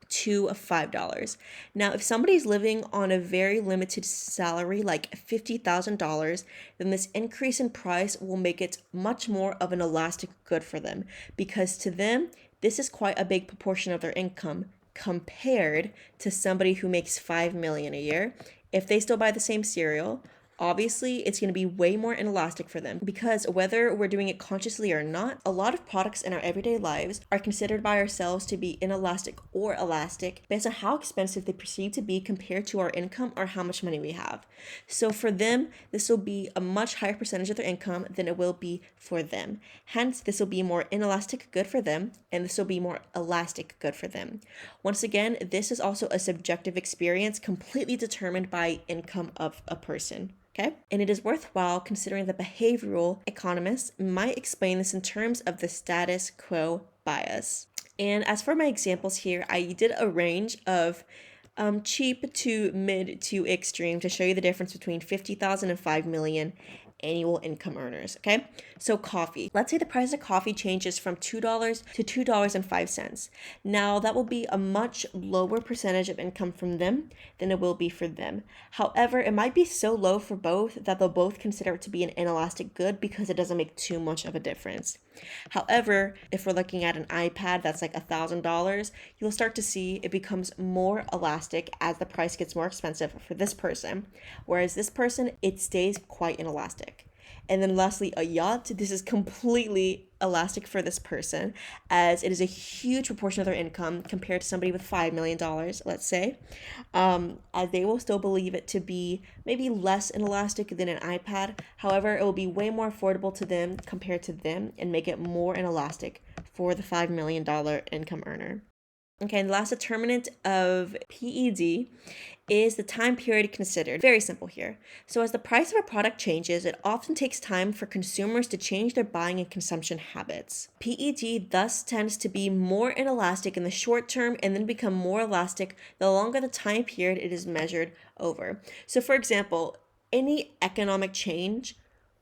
to $5. Now, if somebody's living on a very limited salary, like $50,000, then this increase in price will make it much more of an elastic good for them, because to them, this is quite a big proportion of their income compared to somebody who makes $5 million a year. If they still buy the same cereal, obviously it's going to be way more inelastic for them, because whether we're doing it consciously or not, a lot of products in our everyday lives are considered by ourselves to be inelastic or elastic based on how expensive they perceive to be compared to our income or how much money we have. So for them, this will be a much higher percentage of their income than it will be for them. Hence, this will be more inelastic good for them, and this will be more elastic good for them. Once again, this is also a subjective experience completely determined by income of a person. Okay? And it is worthwhile considering that behavioral economists might explain this in terms of the status quo bias. And as for my examples here, I did a range of cheap to mid to extreme to show you the difference between 50,000 and 5 million annual income earners. Okay, so coffee. Let's say the price of coffee changes from $2 to $2.05. Now that will be a much lower percentage of income from them than it will be for them. However, it might be so low for both that they'll both consider it to be an inelastic good because it doesn't make too much of a difference. However, if we're looking at an iPad that's like $1,000, you'll start to see it becomes more elastic as the price gets more expensive for this person, whereas this person, it stays quite inelastic. And then lastly, a yacht. This is completely elastic for this person, as it is a huge proportion of their income compared to somebody with $5 million, let's say, as they will still believe it to be maybe less inelastic than an iPad. However, it will be way more affordable to them compared to them and make it more inelastic for the $5 million income earner. Okay, and the last determinant of PED is the time period considered. Very simple here. So as the price of a product changes, it often takes time for consumers to change their buying and consumption habits. PED thus tends to be more inelastic in the short term and then become more elastic the longer the time period it is measured over. So for example, any economic change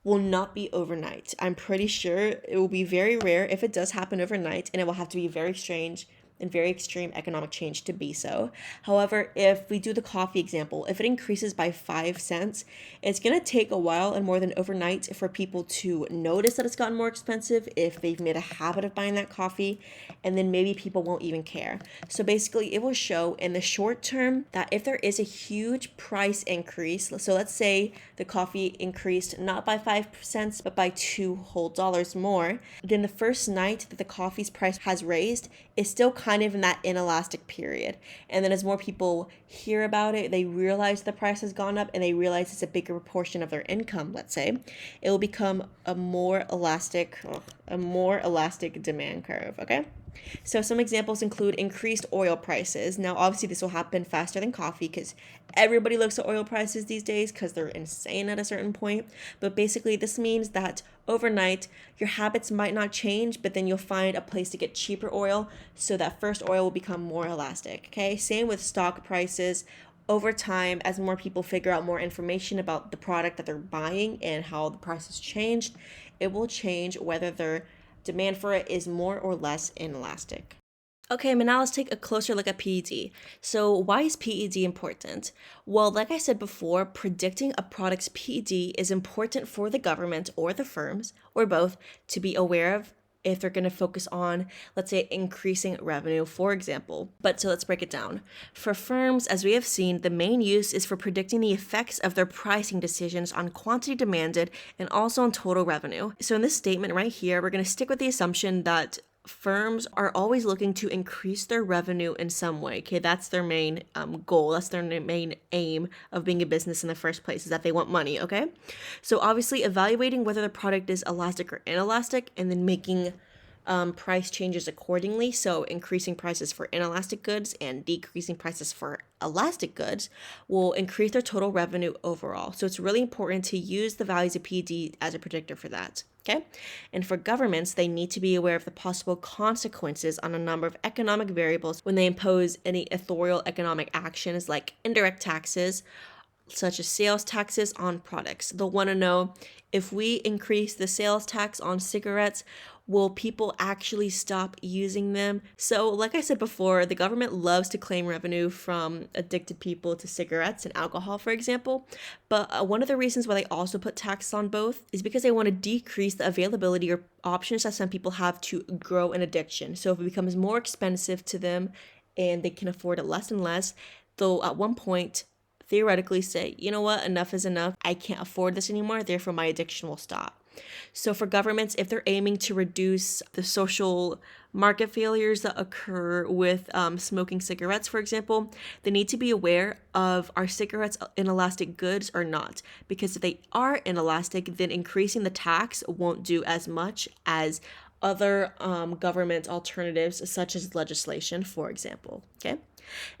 will not be overnight. I'm pretty sure it will be very rare if it does happen overnight, and it will have to be very strange and very extreme economic change to be so. However, if we do the coffee example, if it increases by 5 cents, it's going to take a while and more than overnight for people to notice that it's gotten more expensive if they've made a habit of buying that coffee, and then maybe people won't even care. So basically, it will show in the short term that if there is a huge price increase, so let's say the coffee increased not by 5 cents but by $2 more, then the first night that the coffee's price has raised is still kind of in that inelastic period. And then as more people hear about it, they realize the price has gone up and they realize it's a bigger proportion of their income, let's say, it will become a more elastic demand curve, okay? So some examples include increased oil prices. Now, obviously, this will happen faster than coffee because everybody looks at oil prices these days because they're insane at a certain point. But basically, this means that overnight, your habits might not change, but then you'll find a place to get cheaper oil, so that first oil will become more elastic, okay? Same with stock prices. Over time, as more people figure out more information about the product that they're buying and how the price has changed, it will change whether their demand for it is more or less inelastic. Okay, but now let's take a closer look at PED. So why is PED important? Well, like I said before, predicting a product's PED is important for the government or the firms, or both, to be aware of if they're going to focus on, let's say, increasing revenue, for example. But so let's break it down. For firms, as we have seen, the main use is for predicting the effects of their pricing decisions on quantity demanded and also on total revenue. So in this statement right here, we're going to stick with the assumption that firms are always looking to increase their revenue in some way. Okay, that's their main goal. That's their main aim of being a business in the first place, is that they want money. Okay, so obviously evaluating whether the product is elastic or inelastic, and then making price changes accordingly. So increasing prices for inelastic goods and decreasing prices for elastic goods will increase their total revenue overall. So it's really important to use the values of PED as a predictor for that. Okay. And for governments, they need to be aware of the possible consequences on a number of economic variables when they impose any authorial economic actions like indirect taxes, such as sales taxes on products. They'll want to know, if we increase the sales tax on cigarettes, will people actually stop using them? So, like I said before, the government loves to claim revenue from addicted people to cigarettes and alcohol, for example. But one of the reasons why they also put taxes on both is because they want to decrease the availability or options that some people have to grow an addiction. So, if it becomes more expensive to them and they can afford it less and less, they'll at one point theoretically say, you know what, enough is enough. I can't afford this anymore, therefore my addiction will stop. So for governments, if they're aiming to reduce the social market failures that occur with smoking cigarettes, for example, they need to be aware of, are cigarettes inelastic goods or not? Because if they are inelastic, then increasing the tax won't do as much as other government alternatives, such as legislation, for example. Okay.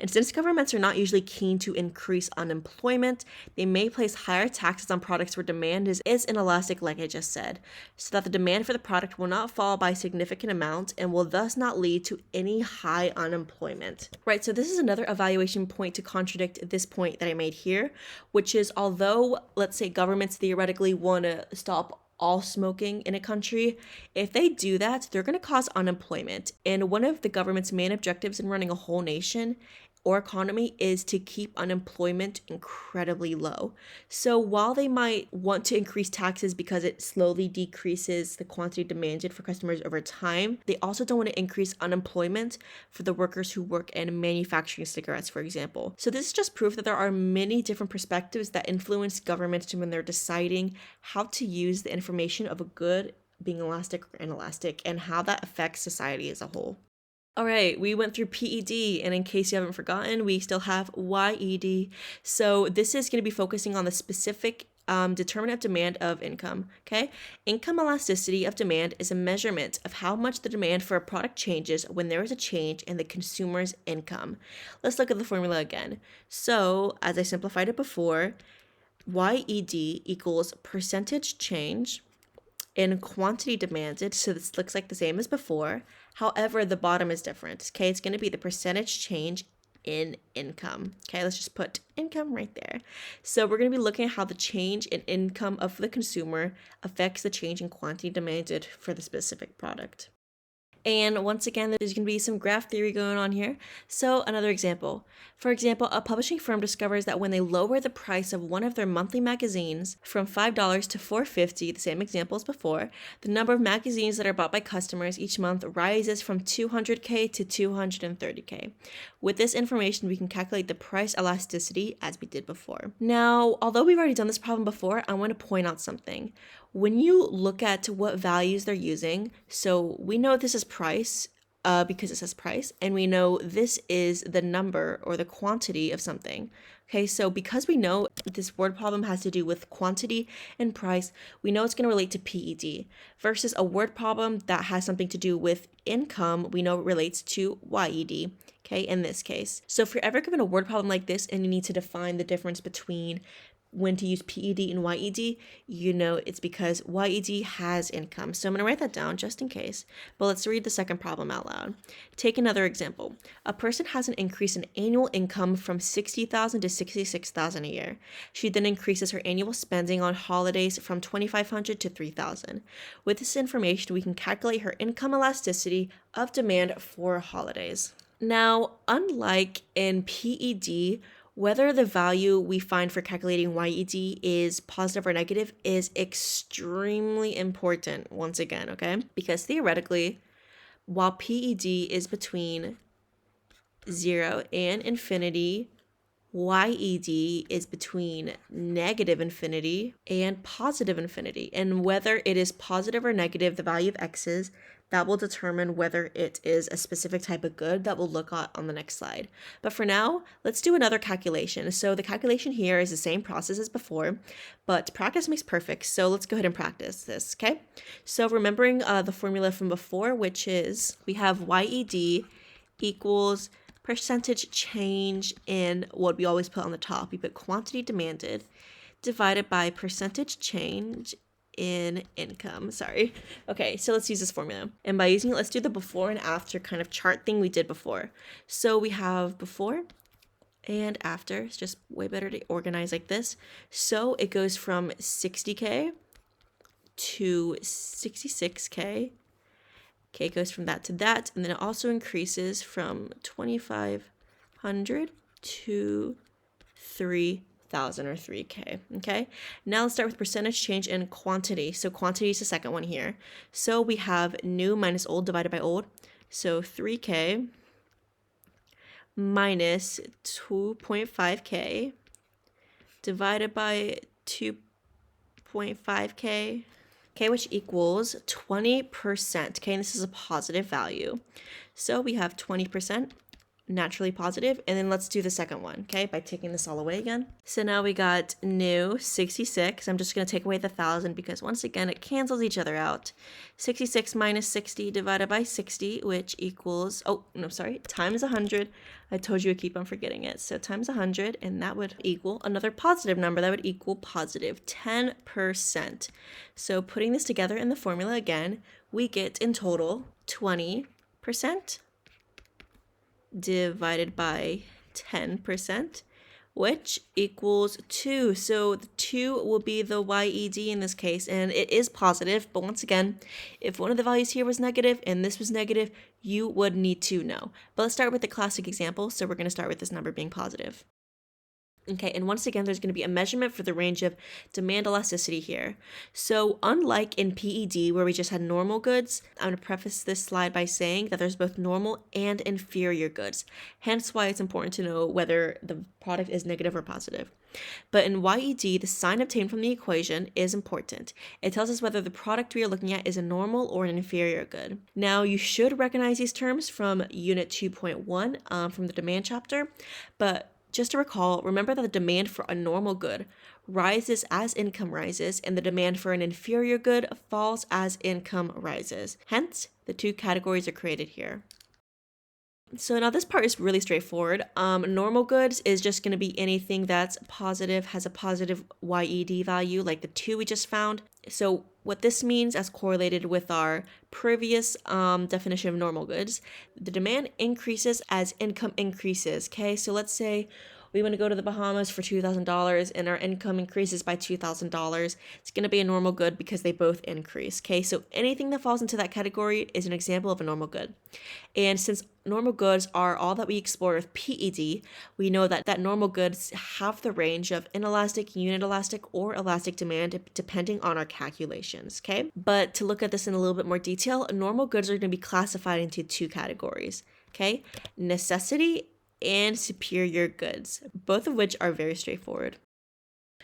And since governments are not usually keen to increase unemployment, they may place higher taxes on products where demand is inelastic, like I just said, so that the demand for the product will not fall by a significant amount and will thus not lead to any high unemployment. Right, so this is another evaluation point to contradict this point that I made here, which is, although, let's say, governments theoretically want to stop all smoking in a country, if they do that, they're going to cause unemployment. And one of the government's main objectives in running a whole nation or economy is to keep unemployment incredibly low. So while they might want to increase taxes because it slowly decreases the quantity demanded for customers over time, they also don't want to increase unemployment for the workers who work in manufacturing cigarettes, for example. So this is just proof that there are many different perspectives that influence governments when they're deciding how to use the information of a good being elastic or inelastic, and how that affects society as a whole. All right, we went through PED, and in case you haven't forgotten, we still have YED. So this is going to be focusing on the specific determinant of demand of income, okay? Income elasticity of demand is a measurement of how much the demand for a product changes when there is a change in the consumer's income. Let's look at the formula again. So, as I simplified it before, YED equals percentage change in quantity demanded, so this looks like the same as before. However, the bottom is different, okay? It's going to be the percentage change in income. Okay, let's just put income right there. So we're going to be looking at how the change in income of the consumer affects the change in quantity demanded for the specific product. And once again, there's going to be some graph theory going on here. So another example. For example, a publishing firm discovers that when they lower the price of one of their monthly magazines from $5 to $4.50, the same example as before, the number of magazines that are bought by customers each month rises from 200K to 230K. With this information, we can calculate the price elasticity as we did before. Now, although we've already done this problem before, I want to point out something. When you look at what values they're using, so we know this is price because it says price, and we know this is the number or the quantity of something. Okay, so because we know this word problem has to do with quantity and price, we know it's going to relate to PED versus a word problem that has something to do with income, we know it relates to YED. Okay, in this case. So if you're ever given a word problem like this and you need to define the difference between when to use PED and YED, you know it's because YED has income. So I'm going to write that down just in case. But let's read the second problem out loud. Take another example. A person has an increase in annual income from $60,000 to $66,000 a year. She then increases her annual spending on holidays from $2,500 to $3,000. With this information, we can calculate her income elasticity of demand for holidays. Now, unlike in PED, whether the value we find for calculating YED is positive or negative is extremely important once again, okay? Because theoretically, while PED is between 0 and infinity, YED is between negative infinity and positive infinity. And whether it is positive or negative, the value of X is, that will determine whether it is a specific type of good that we'll look at on the next slide. But for now, let's do another calculation. So the calculation here is the same process as before, but practice makes perfect. So let's go ahead and practice this, okay? So remembering the formula from before, which is we have YED equals percentage change in what we always put on the top. We put quantity demanded divided by percentage change in income. Sorry. Okay, so let's use this formula. And by using it, let's do the before and after kind of chart thing we did before. So we have before and after. It's just way better to organize like this. So it goes from 60K to 66K. Okay, it goes from that to that, and then it also increases from 2,500 to 3,000 or 3K, okay? Now let's start with percentage change in quantity. So quantity is the second one here. So we have new minus old divided by old. So 3K minus 2.5K divided by 2.5K, okay, which equals 20%, okay, and this is a positive value. So we have 20%, naturally positive, and then let's do the second one, okay, by taking this all away again. So now we got new 66. I'm just going to take away the 1,000 because once again, it cancels each other out. 66 minus 60 divided by 60, which equals, times 100. I told you I keep on forgetting it. So times 100, and that would equal another positive number. That would equal positive 10%. So putting this together in the formula again, we get in total 20% divided by 10%, which equals 2. So the 2 will be the YED in this case, and it is positive. But once again, if one of the values here was negative and this was negative, you would need to know. But let's start with the classic example. So we're going to start with this number being positive. Okay, and once again, there's going to be a measurement for the range of demand elasticity here. So unlike in PED, where we just had normal goods, I'm going to preface this slide by saying that there's both normal and inferior goods, hence why it's important to know whether the product is negative or positive. But in YED, the sign obtained from the equation is important. It tells us whether the product we are looking at is a normal or an inferior good. Now, you should recognize these terms from Unit 2.1 from the demand chapter, but just to recall, remember that the demand for a normal good rises as income rises, and the demand for an inferior good falls as income rises. Hence, the two categories are created here. So now this part is really straightforward. Normal goods is just going to be anything that's positive, has a positive YED value, like the 2 we just found. So what this means, as correlated with our previous definition of normal goods, the demand increases as income increases, okay? So let's say we want to go to the Bahamas for $2,000 and our income increases by $2,000. It's going to be a normal good because they both increase, okay? So anything that falls into that category is an example of a normal good. And since normal goods are all that we explore with PED, we know that normal goods have the range of inelastic, uninelastic, or elastic demand depending on our calculations, okay? But to look at this in a little bit more detail, normal goods are going to be classified into 2 categories, okay? Necessity and superior goods, both of which are very straightforward.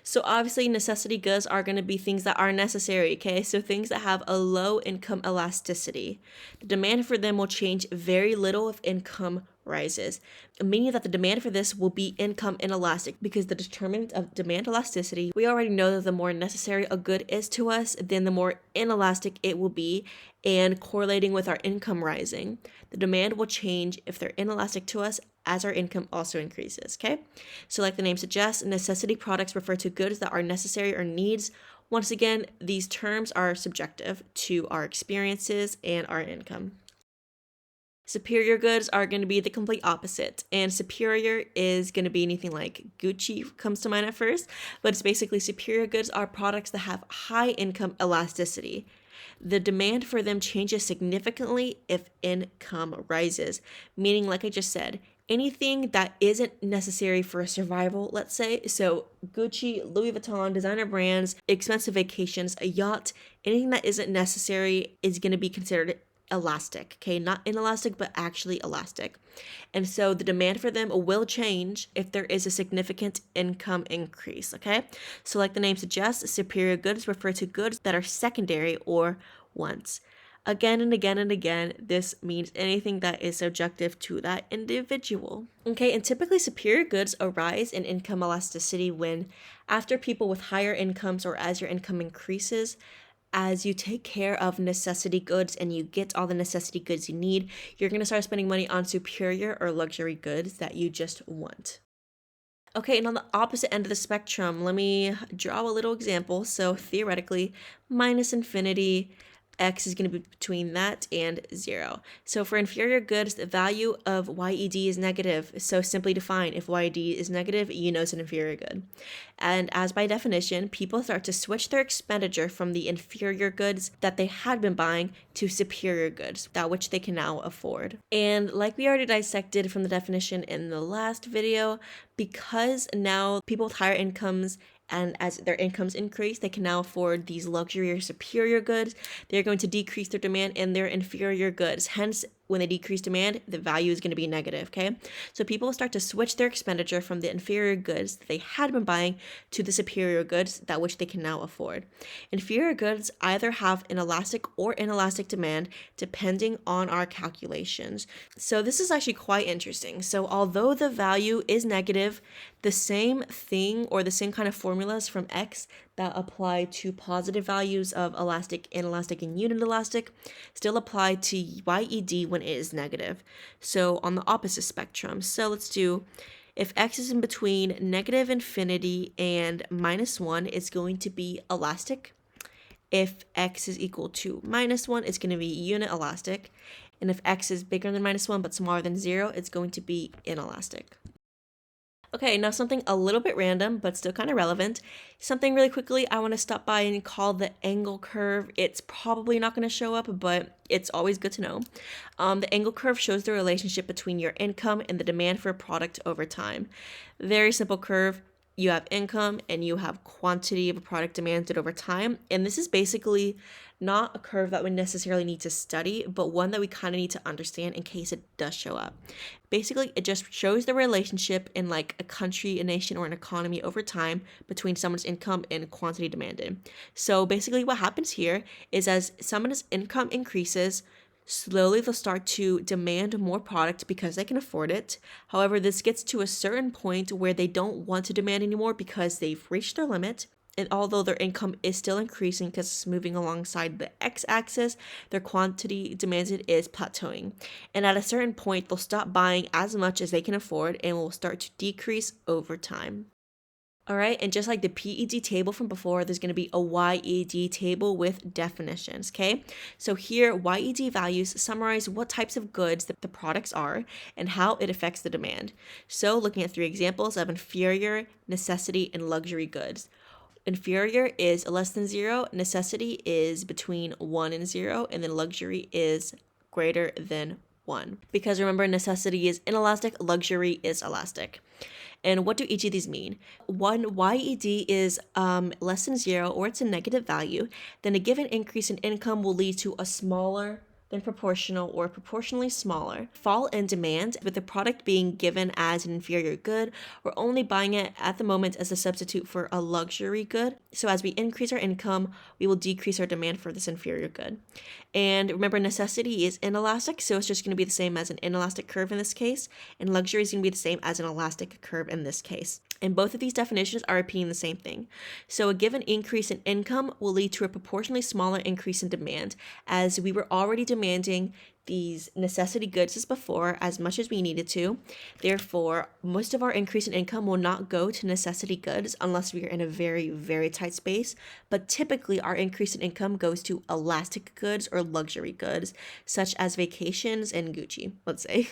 So obviously necessity goods are going to be things that are necessary, okay? So things that have a low income elasticity. The demand for them will change very little if income rises, meaning that the demand for this will be income inelastic, because the determinant of demand elasticity, we already know that the more necessary a good is to us, then the more inelastic it will be, and correlating with our income rising, the demand will change if they're inelastic to us as our income also increases, okay? So like the name suggests, necessity products refer to goods that are necessary or needs. Once again, these terms are subjective to our experiences and our income. Superior goods are going to be the complete opposite, and superior is going to be anything like Gucci comes to mind at first, but it's basically superior goods are products that have high income elasticity. The demand for them changes significantly if income rises, meaning, like I just said, anything that isn't necessary for survival, let's say, so Gucci, Louis Vuitton, designer brands, expensive vacations, a yacht, anything that isn't necessary is going to be considered elastic, okay? Not inelastic, but actually elastic. And so the demand for them will change if there is a significant income increase, okay? So like the name suggests, superior goods refer to goods that are secondary or wants. Again and again and again, this means anything that is subjective to that individual. Okay, and typically superior goods arise in income elasticity when, after people with higher incomes or as your income increases, as you take care of necessity goods and you get all the necessity goods you need, you're going to start spending money on superior or luxury goods that you just want. Okay, and on the opposite end of the spectrum, let me draw a little example. So theoretically, minus infinity, x is going to be between that and 0. So for inferior goods, the value of YED is negative. So simply define, if YED is negative, you know it's an inferior good. And as by definition, people start to switch their expenditure from the inferior goods that they had been buying to superior goods, that which they can now afford. And like we already dissected from the definition in the last video, because now people with higher incomes, and as their incomes increase, they can now afford these luxury or superior goods. They're going to decrease their demand in their inferior goods. Hence, when they decrease demand, the value is going to be negative, okay? So people start to switch their expenditure from the inferior goods that they had been buying to the superior goods, that which they can now afford. Inferior goods either have an elastic or inelastic demand depending on our calculations. So this is actually quite interesting. So although the value is negative, the same thing or the same kind of formulas from X that apply to positive values of elastic, inelastic, and uninelastic still apply to YED when it is negative. So on the opposite spectrum. So let's do, if X is in between negative infinity and -1, it's going to be elastic. If X is equal to -1, it's going to be uninelastic. And if X is bigger than -1 but smaller than 0, it's going to be inelastic. Okay, now something a little bit random, but still kind of relevant. Something really quickly I want to stop by and call the Engel Curve. It's probably not going to show up, but it's always good to know. The Engel Curve shows the relationship between your income and the demand for a product over time. Very simple curve. You have income and you have quantity of a product demanded over time. And this is basically not a curve that we necessarily need to study, but one that we kind of need to understand in case it does show up. Basically, it just shows the relationship in like a country, a nation, or an economy over time between someone's income and quantity demanded. So basically what happens here is as someone's income increases, Slowly, they'll start to demand more product because they can afford it. However, this gets to a certain point where they don't want to demand anymore because they've reached their limit. And although their income is still increasing because it's moving alongside the x-axis, their quantity demanded is plateauing. And at a certain point, they'll stop buying as much as they can afford and will start to decrease over time. All right, and just like the PED table from before, there's going to be a YED table with definitions, okay? So here, YED values summarize what types of goods that the products are and how it affects the demand. So looking at 3 examples of inferior, necessity, and luxury goods. Inferior is less than 0, necessity is between 1 and 0, and then luxury is greater than 1. Because remember, necessity is inelastic, luxury is elastic. And what do each of these mean? One, YED is less than 0 or it's a negative value, then a given increase in income will lead to a smaller than proportional or proportionally smaller fall in demand, with the product being given as an inferior good. We're only buying it at the moment as a substitute for a luxury good. So as we increase our income, we will decrease our demand for this inferior good. And remember, necessity is inelastic, so it's just going to be the same as an inelastic curve in this case, and luxury is going to be the same as an elastic curve in this case. And both of these definitions are repeating the same thing. So a given increase in income will lead to a proportionally smaller increase in demand, as we were already demanding these necessity goods as before as much as we needed to. Therefore, most of our increase in income will not go to necessity goods unless we are in a very, very tight space. But typically, our increase in income goes to elastic goods or luxury goods, such as vacations and Gucci, let's say.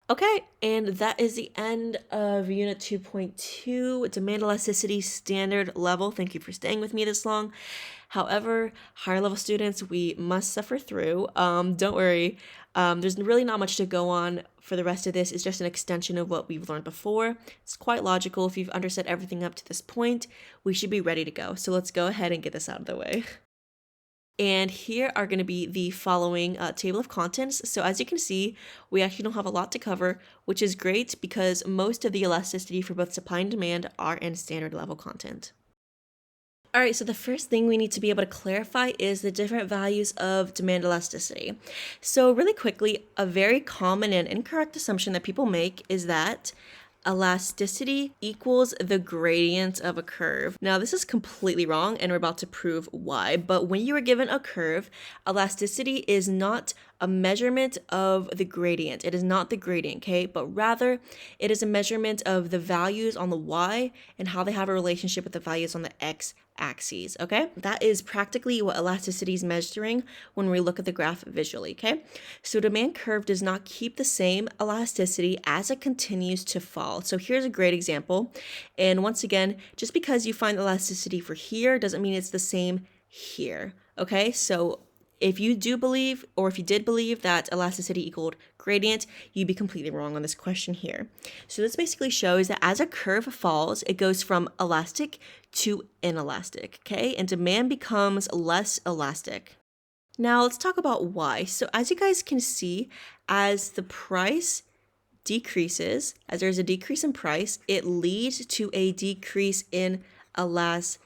Okay, and that is the end of Unit 2.2, Demand Elasticity Standard Level. Thank you for staying with me this long. However, higher level students, we must suffer through. Don't worry. There's really not much to go on for the rest of this. It's just an extension of what we've learned before. It's quite logical. If you've understood everything up to this point, we should be ready to go. So let's go ahead and get this out of the way. And here are going to be the following table of contents. So as you can see, we actually don't have a lot to cover, which is great because most of the elasticity for both supply and demand are in standard level content. All right, so the first thing we need to be able to clarify is the different values of demand elasticity. So really quickly, a very common and incorrect assumption that people make is that elasticity equals the gradient of a curve. Now, this is completely wrong, and we're about to prove why. But when you are given a curve, elasticity is not a measurement of the gradient. It is not the gradient, okay? But rather, it is a measurement of the values on the y and how they have a relationship with the values on the x axes, okay? That is practically what elasticity is measuring when we look at the graph visually, okay? So demand curve does not keep the same elasticity as it continues to fall. So here's a great example. And once again, just because you find elasticity for here doesn't mean it's the same here, okay? So if you do believe, or if you did believe that elasticity equaled gradient, you'd be completely wrong on this question here. So this basically shows that as a curve falls, it goes from elastic to inelastic, okay? And demand becomes less elastic. Now let's talk about why. So as you guys can see, as the price decreases, as there's a decrease in price, it leads to a decrease in elasticity.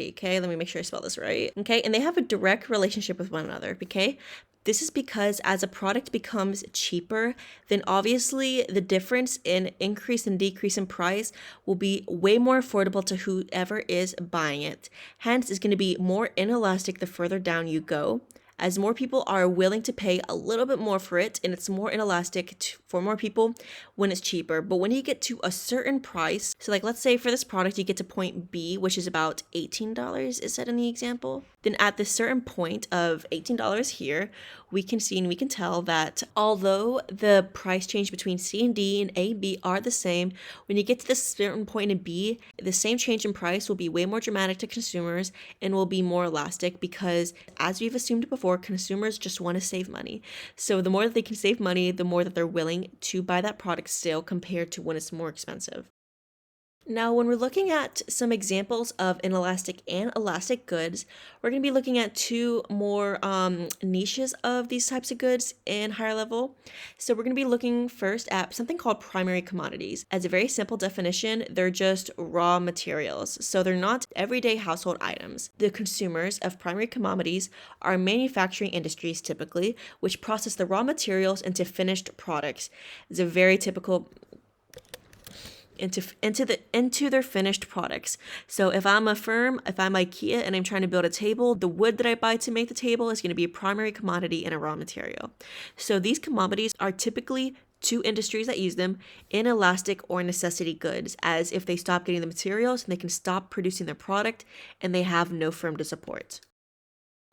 Okay, let me make sure I spell this right. Okay, and they have a direct relationship with one another. Okay, this is because as a product becomes cheaper, then obviously the difference in increase and decrease in price will be way more affordable to whoever is buying it. Hence, it's going to be more inelastic the further down you go, as more people are willing to pay a little bit more for it, and it's more inelastic for more people when it's cheaper. But when you get to a certain price, so like let's say for this product you get to point B, which is about $18, is said in the example, then at this certain point of $18 here, we can see and we can tell that although the price change between C and D and A, B are the same, when you get to this certain point in B, the same change in price will be way more dramatic to consumers and will be more elastic because, as we've assumed before, consumers just want to save money. So the more that they can save money, the more that they're willing to buy that product still compared to when it's more expensive. Now, when we're looking at some examples of inelastic and elastic goods, we're going to be looking at two more niches of these types of goods in higher level. So we're going to be looking first at something called primary commodities. As a very simple definition, they're just raw materials. So they're not everyday household items. The consumers of primary commodities are manufacturing industries typically, which process the raw materials into finished products. It's a very typical into their finished products. So if I'm a firm, if I'm IKEA and I'm trying to build a table, the wood that I buy to make the table is going to be a primary commodity and a raw material. So these commodities are typically to industries that use them inelastic or necessity goods, as if they stop getting the materials, they can stop producing their product and they have no firm to support.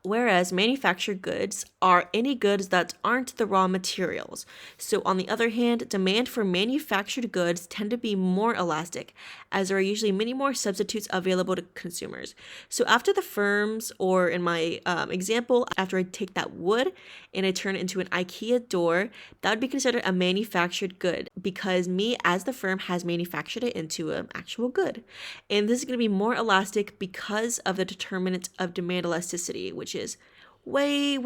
Whereas manufactured goods are any goods that aren't the raw materials. So on the other hand, demand for manufactured goods tend to be more elastic, as there are usually many more substitutes available to consumers. So after the firms, or in my example, after I take that wood and I turn it into an IKEA door, that would be considered a manufactured good because me as the firm has manufactured it into an actual good. And this is going to be more elastic because of the determinant of demand elasticity, which is way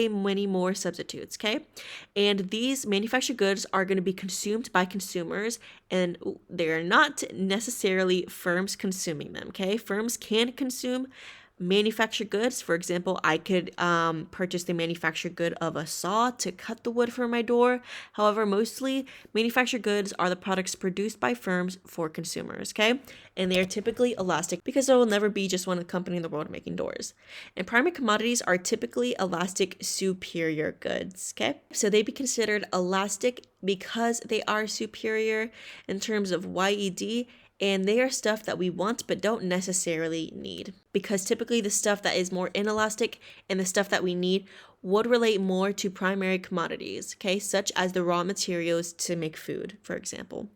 many more substitutes, okay? And these manufactured goods are going to be consumed by consumers, and they're not necessarily firms consuming them, okay? Firms can consume manufactured goods. For example, I could purchase the manufactured good of a saw to cut the wood for my door. However, mostly manufactured goods are the products produced by firms for consumers, okay? And they are typically elastic because there will never be just one company in the world making doors. And primary commodities are typically elastic superior goods, okay? So they'd be considered elastic because they are superior in terms of YED, and they are stuff that we want but don't necessarily need, because typically the stuff that is more inelastic and the stuff that we need would relate more to primary commodities, okay, such as the raw materials to make food, for example.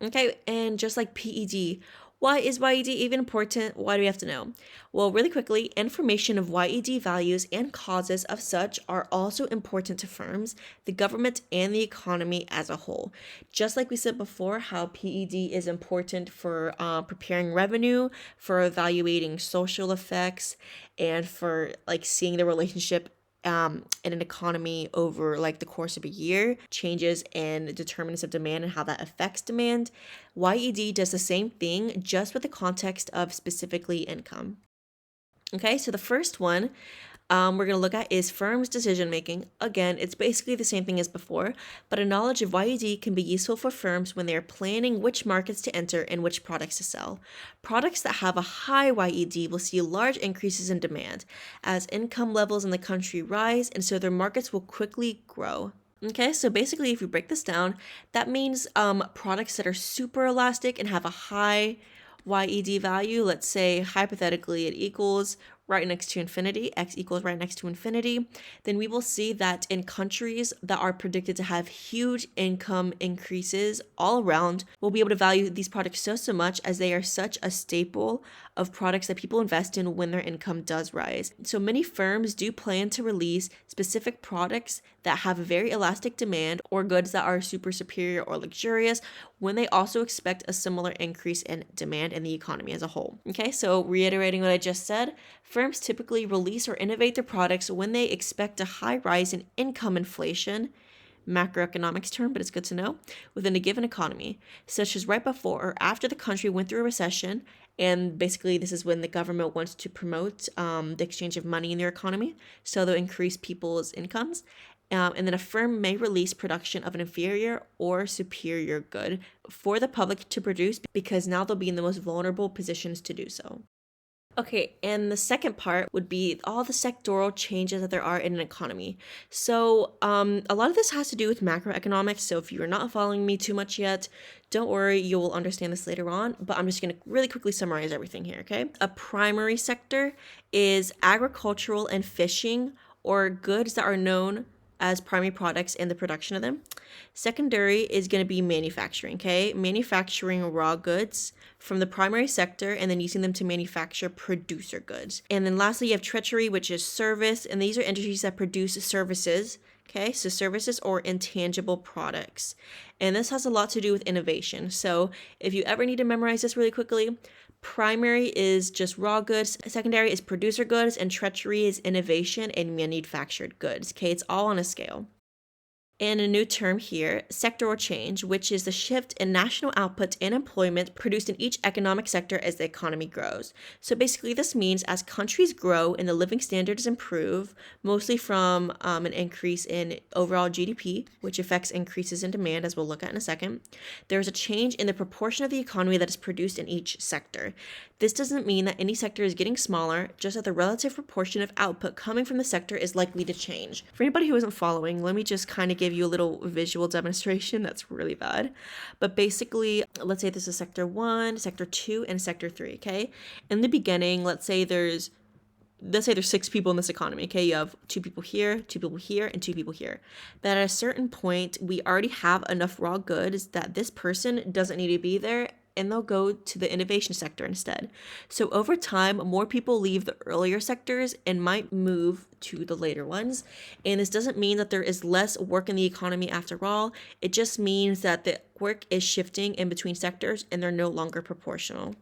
Okay, and just like PED, why is YED even important? Why do we have to know? Well, really quickly, information of YED values and causes of such are also important to firms, the government, and the economy as a whole. Just like we said before, how PED is important for preparing revenue, for evaluating social effects, and for like seeing the relationship in an economy over like the course of a year, changes in determinants of demand and how that affects demand. YED does the same thing, just with the context of specifically income. Okay, so the first one we're going to look at is firms' decision making. Again, it's basically the same thing as before, but a knowledge of YED can be useful for firms when they are planning which markets to enter and which products to sell. Products that have a high YED will see large increases in demand as income levels in the country rise, and so their markets will quickly grow. Okay, so basically, if we break this down, that means products that are super elastic and have a high YED value, let's say hypothetically it equals right next to infinity, x equals right next to infinity, then we will see that in countries that are predicted to have huge income increases all around, we'll be able to value these products so much as they are such a staple of products that people invest in when their income does rise. So many firms do plan to release specific products that have a very elastic demand or goods that are super superior or luxurious when they also expect a similar increase in demand in the economy as a whole. Okay, so reiterating what I just said, firms typically release or innovate their products when they expect a high rise in income inflation, macroeconomics term, but it's good to know, within a given economy, such as right before or after the country went through a recession. And basically, this is when the government wants to promote the exchange of money in their economy, so they'll increase people's incomes. And then a firm may release production of an inferior or superior good for the public to produce because now they'll be in the most vulnerable positions to do so. Okay, and the second part would be all the sectoral changes that there are in an economy. So a lot of this has to do with macroeconomics. So if you're not following me too much yet, don't worry, you will understand this later on. But I'm just going to really quickly summarize everything here, okay? A primary sector is agricultural and fishing, or goods that are known as primary products and the production of them. Secondary is going to be manufacturing, okay? Manufacturing raw goods from the primary sector and then using them to manufacture producer goods. And then lastly, you have treachery, which is service, and these are industries that produce services, Okay, so services or intangible products. And this has a lot to do with innovation. So if you ever need to memorize this really quickly, primary is just raw goods, secondary is producer goods, and tertiary is innovation and manufactured goods. Okay, it's all on a scale. And a new term here, sectoral change, which is the shift in national output and employment produced in each economic sector as the economy grows. So basically, this means as countries grow and the living standards improve, mostly from an increase in overall GDP, which affects increases in demand, as we'll look at in a second, there's a change in the proportion of the economy that is produced in each sector. This doesn't mean that any sector is getting smaller, just that the relative proportion of output coming from the sector is likely to change. For anybody who isn't following, let me just kind of give you a little visual demonstration. That's really bad. But basically, let's say this is sector 1, sector 2, and sector 3, okay? In the beginning, let's say there's 6 people in this economy, okay? You have 2 people here, 2 people here, and 2 people here. But at a certain point, we already have enough raw goods that this person doesn't need to be there, and they'll go to the innovation sector instead. So over time, more people leave the earlier sectors and might move to the later ones. And this doesn't mean that there is less work in the economy after all. It just means that the work is shifting in between sectors and they're no longer proportional.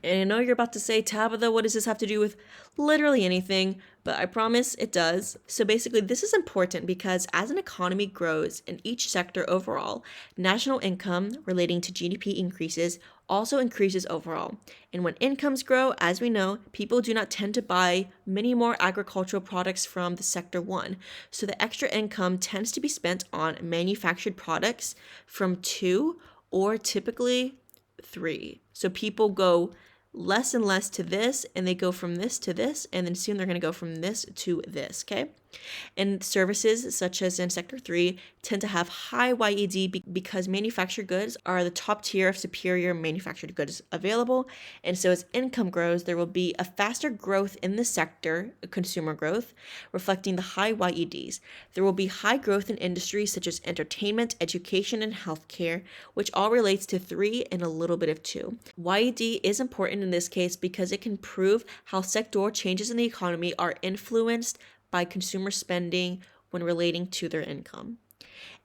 And I know you're about to say, Tabitha, what does this have to do with literally anything? But I promise it does. So basically, this is important because as an economy grows in each sector overall, national income relating to GDP increases also increases overall. And when incomes grow, as we know, people do not tend to buy many more agricultural products from the sector 1. So the extra income tends to be spent on manufactured products from 2 or typically 3. So people go less and less to this, and they go from this to this, and then soon they're going to go from this to this, okay? And services, such as in Sector 3, tend to have high YED because manufactured goods are the top tier of superior manufactured goods available. And so as income grows, there will be a faster growth in the sector, consumer growth, reflecting the high YEDs. There will be high growth in industries such as entertainment, education, and healthcare, which all relates to 3 and a little bit of 2. YED is important in this case because it can prove how sectoral changes in the economy are influenced by consumer spending when relating to their income.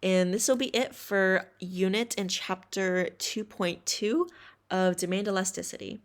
And this will be it for unit and chapter 2.2 of demand elasticity.